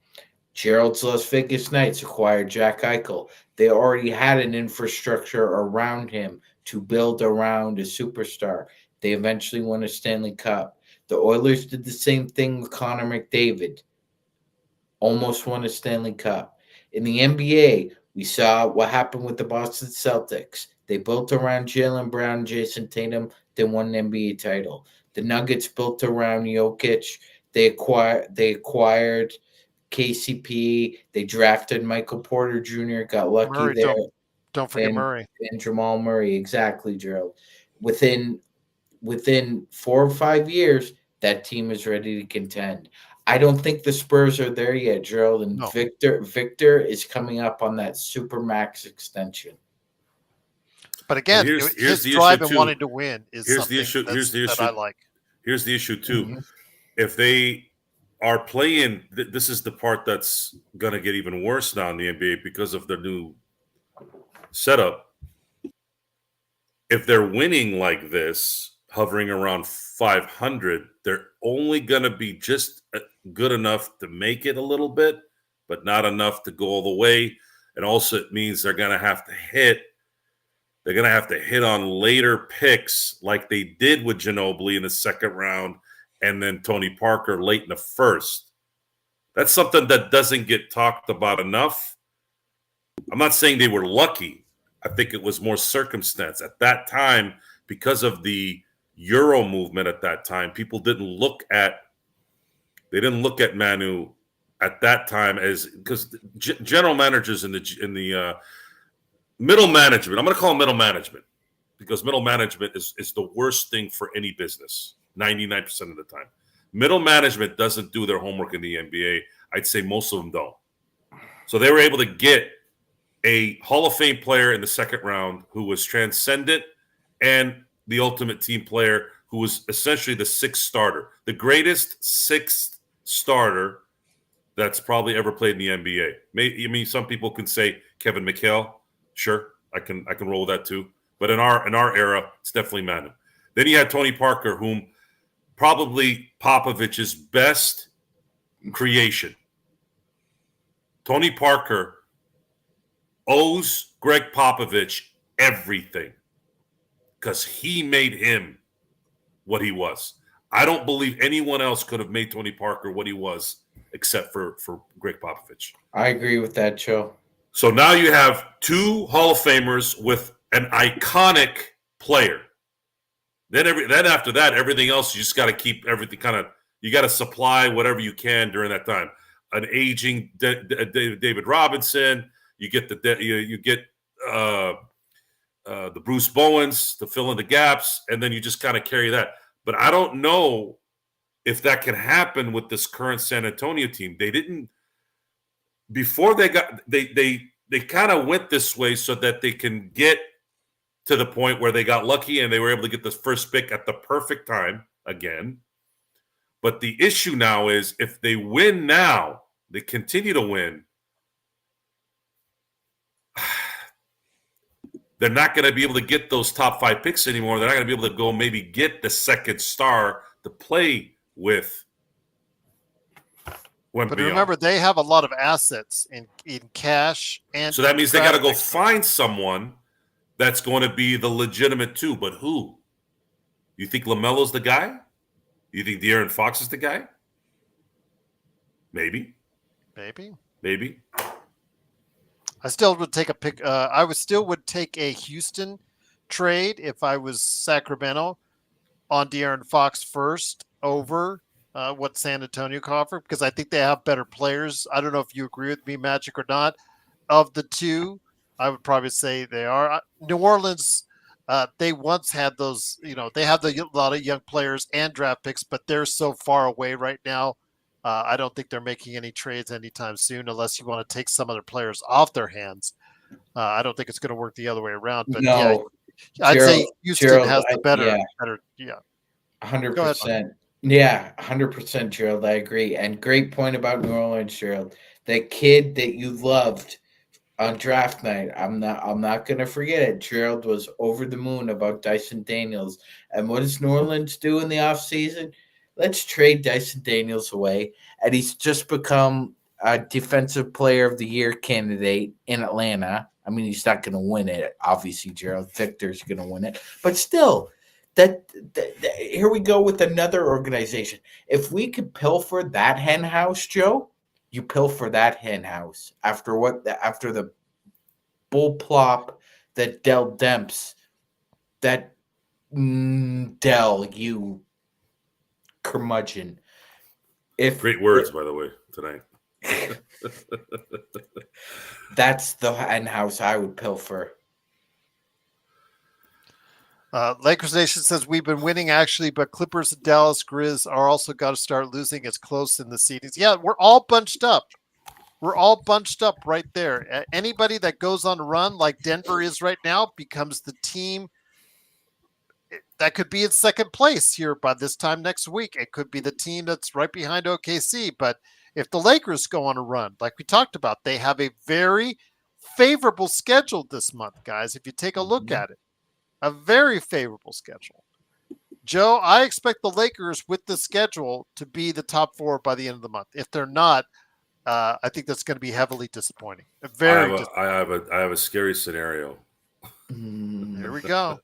Gerald's Las Vegas Knights acquired Jack Eichel. They already had an infrastructure around him to build around a superstar. They eventually won a Stanley Cup. The Oilers did the same thing with Connor McDavid. Almost won a Stanley Cup. In the NBA, we saw what happened with the Boston Celtics. They built around Jaylen Brown and Jason Tatum. They won an NBA title. The Nuggets built around Jokic. They acquired KCP. They drafted Michael Porter Jr. Got lucky Murray, there. Don't forget Murray and Jamal Murray. Exactly, Gerald. Within 4 or 5 years, that team is ready to contend. I don't think the Spurs are there yet, Gerald. And No. Victor is coming up on that super max extension. But again, here's his the drive issue and too. wanting to win is Here's something the issue. Here's the issue that I like. Here's the issue too. Mhm. If they are playing, this is the part that's going to get even worse now in the NBA because of their new setup. If they're winning like this, hovering around 500, they're only going to be just good enough to make it a little bit, but not enough to go all the way. And also it means they're going to have to hit. They're going to have to hit on later picks like they did with Ginobili in the second round and then Tony Parker late in the first. That's something that doesn't get talked about enough. I'm not saying they were lucky. I think it was more circumstance. At that time, because of the Euro movement at that time, people didn't look at Manu at that time as, because general managers in the middle management, I'm going to call them middle management, because middle management is the worst thing for any business 99% of the time. Middle management doesn't do their homework in the NBA. I'd say most of them don't. So they were able to get a Hall of Fame player in the second round who was transcendent and the ultimate team player who was essentially the sixth starter, the greatest sixth starter that's probably ever played in the NBA. I mean, some people can say Kevin McHale. Sure, I can roll with that too. But in our era, it's definitely Manu. Then you had Tony Parker, whom probably Popovich's best creation. Tony Parker owes Greg Popovich everything because he made him what he was. I don't believe anyone else could have made Tony Parker what he was except for Greg Popovich. I agree with that, Joe. So now you have two Hall of Famers with an iconic player. Then after that, everything else, you just got to keep everything you got to supply whatever you can during that time. An aging David Robinson, you get the Bruce Bowens to fill in the gaps, and then you just kind of carry that. But I don't know if that can happen with this current San Antonio team. They didn't before they kind of went this way so that they can get to the point where they got lucky and they were able to get the first pick at the perfect time again. But the issue now is if they win now, they continue to win, they're not going to be able to get those top 5 picks anymore. They're not going to be able to go maybe get the second star to play with. But remember, they have a lot of assets in cash. And so that means they got to go find someone that's going to be the legitimate 2. But who? You think LaMelo's the guy? You think De'Aaron Fox is the guy? Maybe. I still would take a pick. I would take a Houston trade if I was Sacramento on De'Aaron Fox first over what San Antonio can offer, because I think they have better players. I don't know if you agree with me, Magic, or not. Of the 2, I would probably say they are. New Orleans, they once had those, they have a lot of young players and draft picks, but they're so far away right now. I don't think they're making any trades anytime soon unless you want to take some other players off their hands. I don't think it's going to work the other way around. But no, yeah, I'd say Houston has the better. 100%. Yeah, 100%, Gerald. I agree. And great point about New Orleans, Gerald. That kid that you loved on draft night, I'm not going to forget it. Gerald was over the moon about Dyson Daniels. And what does New Orleans do in the offseason? Let's trade Dyson Daniels away. And he's just become a defensive player of the year candidate in Atlanta. I mean, he's not going to win it. Obviously, Gerald Victor's going to win it. But still, that here we go with another organization. If we could pilfer that hen house, Joe, you pilfer that hen house after the bull plop that Dell Demps, that Dell, you curmudgeon. Great words, by the way, tonight. That's the hen house I would pilfer. Lakers Nation says we've been winning actually, but Clippers and Dallas Grizz are also got to start losing. It's close in the seedings. Yeah, we're all bunched up. We're all bunched up right there. Anybody that goes on a run like Denver is right now becomes the team that could be in second place here by this time next week. It could be the team that's right behind OKC. But if the Lakers go on a run, like we talked about, they have a very favorable schedule this month, guys. If you take a look at it, a very favorable schedule. Joe, I expect the Lakers with the schedule to be the top 4 by the end of the month. If they're not, I think that's going to be heavily disappointing. I have a scary scenario. Here we go.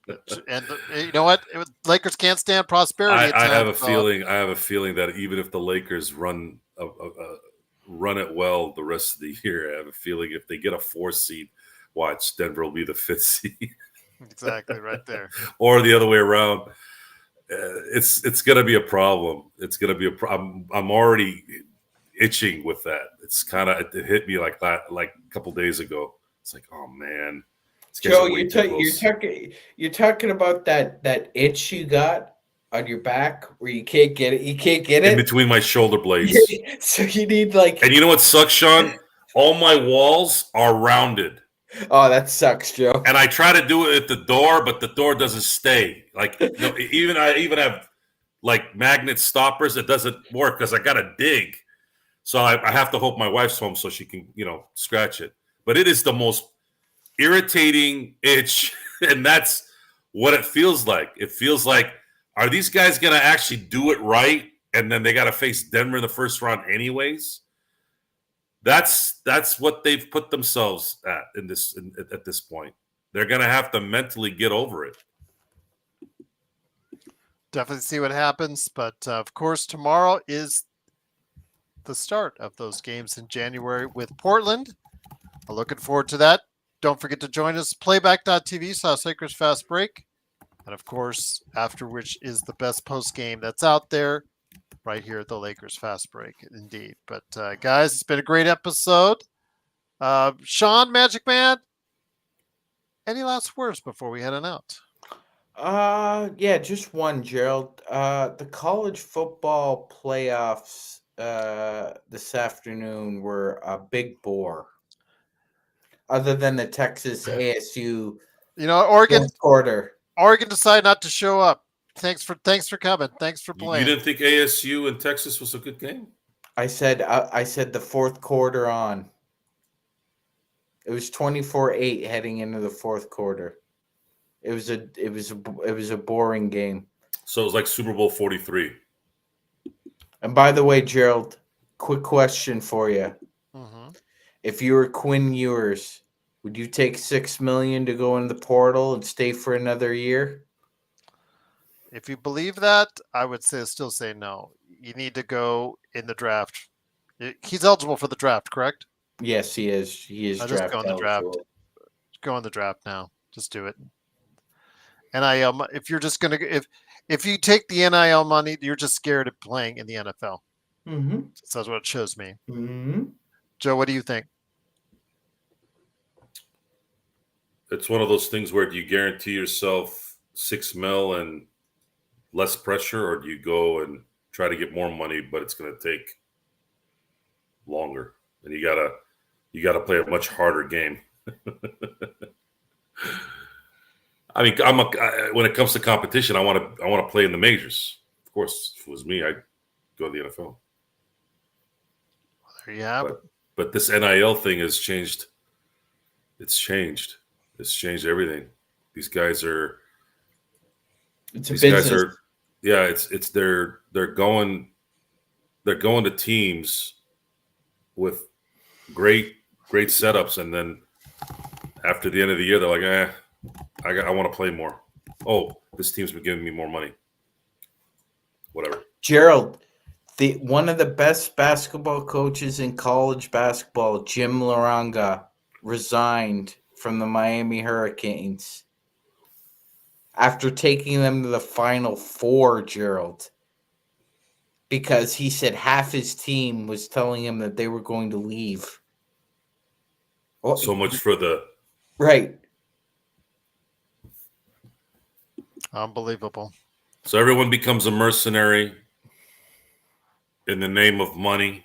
And you know what? Lakers can't stand prosperity. I have a feeling that even if the Lakers run it well the rest of the year, I have a feeling if they get a 4 seed, watch Denver will be the 5th seed. Exactly, right there. Or the other way around. It's going to be a problem. It's going to be a problem. I'm already itching with that. It's it hit me like that, like a couple days ago. It's like, oh man. Joe, you're talking about that itch you got on your back where you can't get it. You can't get it in between my shoulder blades. So you need like. And you know what sucks, Sean? All my walls are rounded. Oh, that sucks, Joe. And I try to do it at the door, but the door doesn't stay. Like I even have like magnet stoppers. It doesn't work because I got to dig. So I have to hope my wife's home so she can, scratch it. But it is the most irritating itch, and that's what it feels like. It feels like, are these guys going to actually do it right? And then they got to face Denver in the first round anyways. That's what they've put themselves at at this point. They're going to have to mentally get over it. Definitely see what happens, but of course tomorrow is the start of those games in January with Portland. I'm looking forward to that. Don't forget to join us, playback.tv/Lakers Fast Break. And of course, after which is the best post game that's out there right here at the Lakers Fast Break, indeed. But guys, it's been a great episode. Sean, Magic Man, any last words before we head on out? Yeah, just one, Gerald. The college football playoffs this afternoon were a big bore. Other than the Texas ASU Oregon fourth quarter. Oregon decided not to show up. Thanks for coming. Thanks for You playing. didn't think ASU and Texas was a good game? I said the fourth quarter on. It was 24-8 heading into the fourth quarter. It was a boring game. So it was like Super Bowl 43. And by the way, Gerald, quick question for you. Mm-hmm. If you were Quinn Ewers, would you take $6 million to go in the portal and stay for another year? If you believe that, I would still say no. You need to go in the draft. He's eligible for the draft, correct? Yes, he is. He is Just go in the draft. Go in the draft now. Just do it. NIL. If you're just gonna, if you take the NIL money, you're just scared of playing in the NFL. Mm-hmm. So that's what it shows me. Mm-hmm. Joe, what do you think? It's one of those things where do you guarantee yourself $6 million and less pressure, or do you go and try to get more money, but it's going to take longer, and you gotta play a much harder game. I mean, when it comes to competition, I want to play in the majors. Of course, if it was me, I'd go to the NFL. There you have it. But this NIL thing has changed. It's changed. It's changed everything. These guys are. Yeah. It's they're going to teams with great setups, and then after the end of the year, they're like, I want to play more. Oh, this team's been giving me more money. Whatever. Gerald, one of the best basketball coaches in college basketball, Jim Laranga, resigned from the Miami Hurricanes after taking them to the Final Four, Gerald, because he said half his team was telling him that they were going to leave. Well, so much for the... Right. Unbelievable. So everyone becomes a mercenary in the name of money.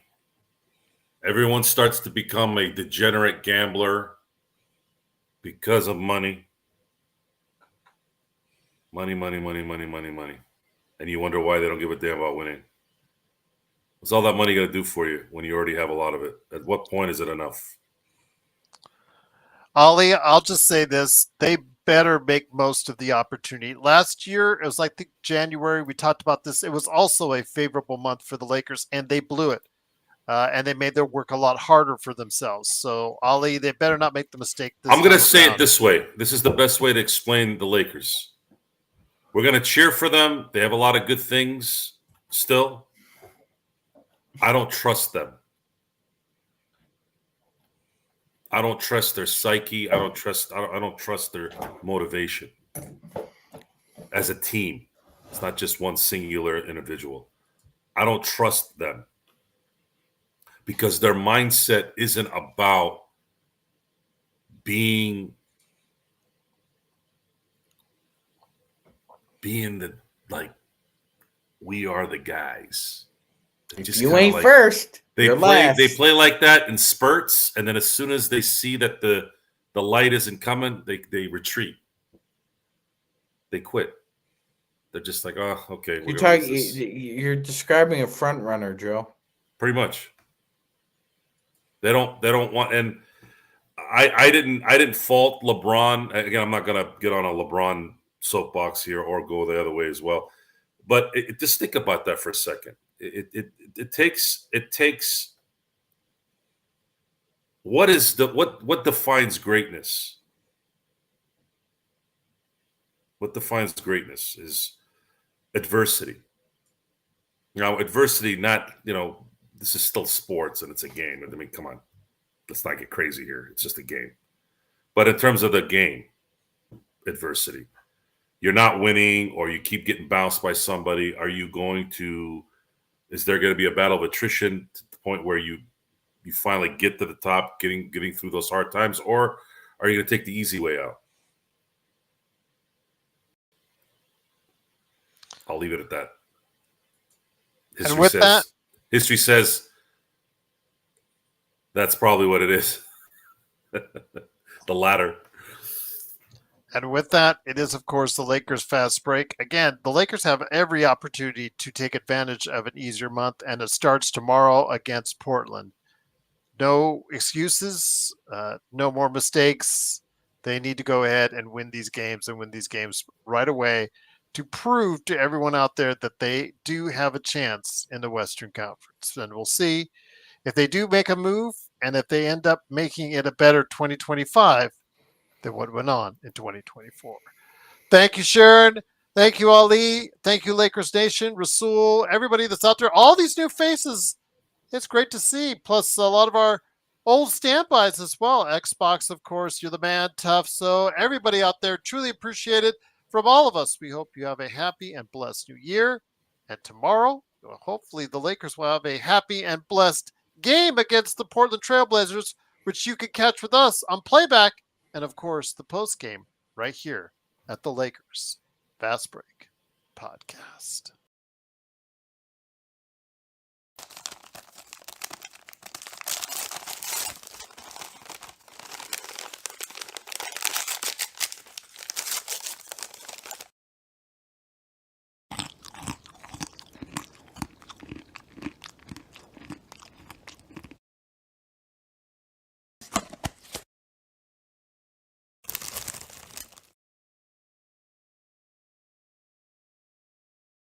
Everyone starts to become a degenerate gambler because of money. Money. And you wonder why they don't give a damn about winning. What's all that money going to do for you when you already have a lot of it? At what point is it enough? Ollie, I'll just say this. They better make most of the opportunity. Last year, it was like January. We talked about this. It was also a favorable month for the Lakers, and they blew it. And they made their work a lot harder for themselves. So, Ollie, they better not make the mistake. I'm going to say it this way. This is the best way to explain the Lakers. We're going to cheer for them. They have a lot of good things still. I don't trust them. I don't trust their psyche. I don't trust their motivation as a team. It's not just one singular individual. I don't trust them because their mindset isn't about being the, like, we are the guys. If you ain't first, they play like that in spurts, and then as soon as they see that the light isn't coming, they retreat. They quit. They're just like, oh, okay. You're describing a front runner, Joe. Pretty much. They don't want, and I didn't fault LeBron. Again, I'm not gonna get on a LeBron soapbox here or go the other way as well. But just think about that for a second. It takes what defines greatness? What defines greatness is adversity. Now, adversity, not, this is still sports and it's a game. I mean, come on, let's not get crazy here. It's just a game. But in terms of the game, adversity, you're not winning or you keep getting bounced by somebody. Is there going to be a battle of attrition to the point where you finally get to the top, getting through those hard times, or are you going to take the easy way out? I'll leave it at that. And with that, history says that's probably what it is. The latter. And with that, it is, of course, the Lakers fast break. Again, the Lakers have every opportunity to take advantage of an easier month, and it starts tomorrow against Portland. No excuses, no more mistakes. They need to go ahead and win these games right away to prove to everyone out there that they do have a chance in the Western Conference. And we'll see if they do make a move and if they end up making it a better 2025 than what went on in 2024. Thank you, Sharon. Thank you, Ali. Thank you, Lakers Nation, Rasul, everybody that's out there. All these new faces. It's great to see. Plus, a lot of our old standbys as well. Xbox, of course, you're the man, tough. So, everybody out there, truly appreciate it. From all of us, we hope you have a happy and blessed new year. And tomorrow, hopefully, the Lakers will have a happy and blessed game against the Portland Trailblazers, which you can catch with us on playback and, of course, the post game right here at the Lakers Fast Break Podcast.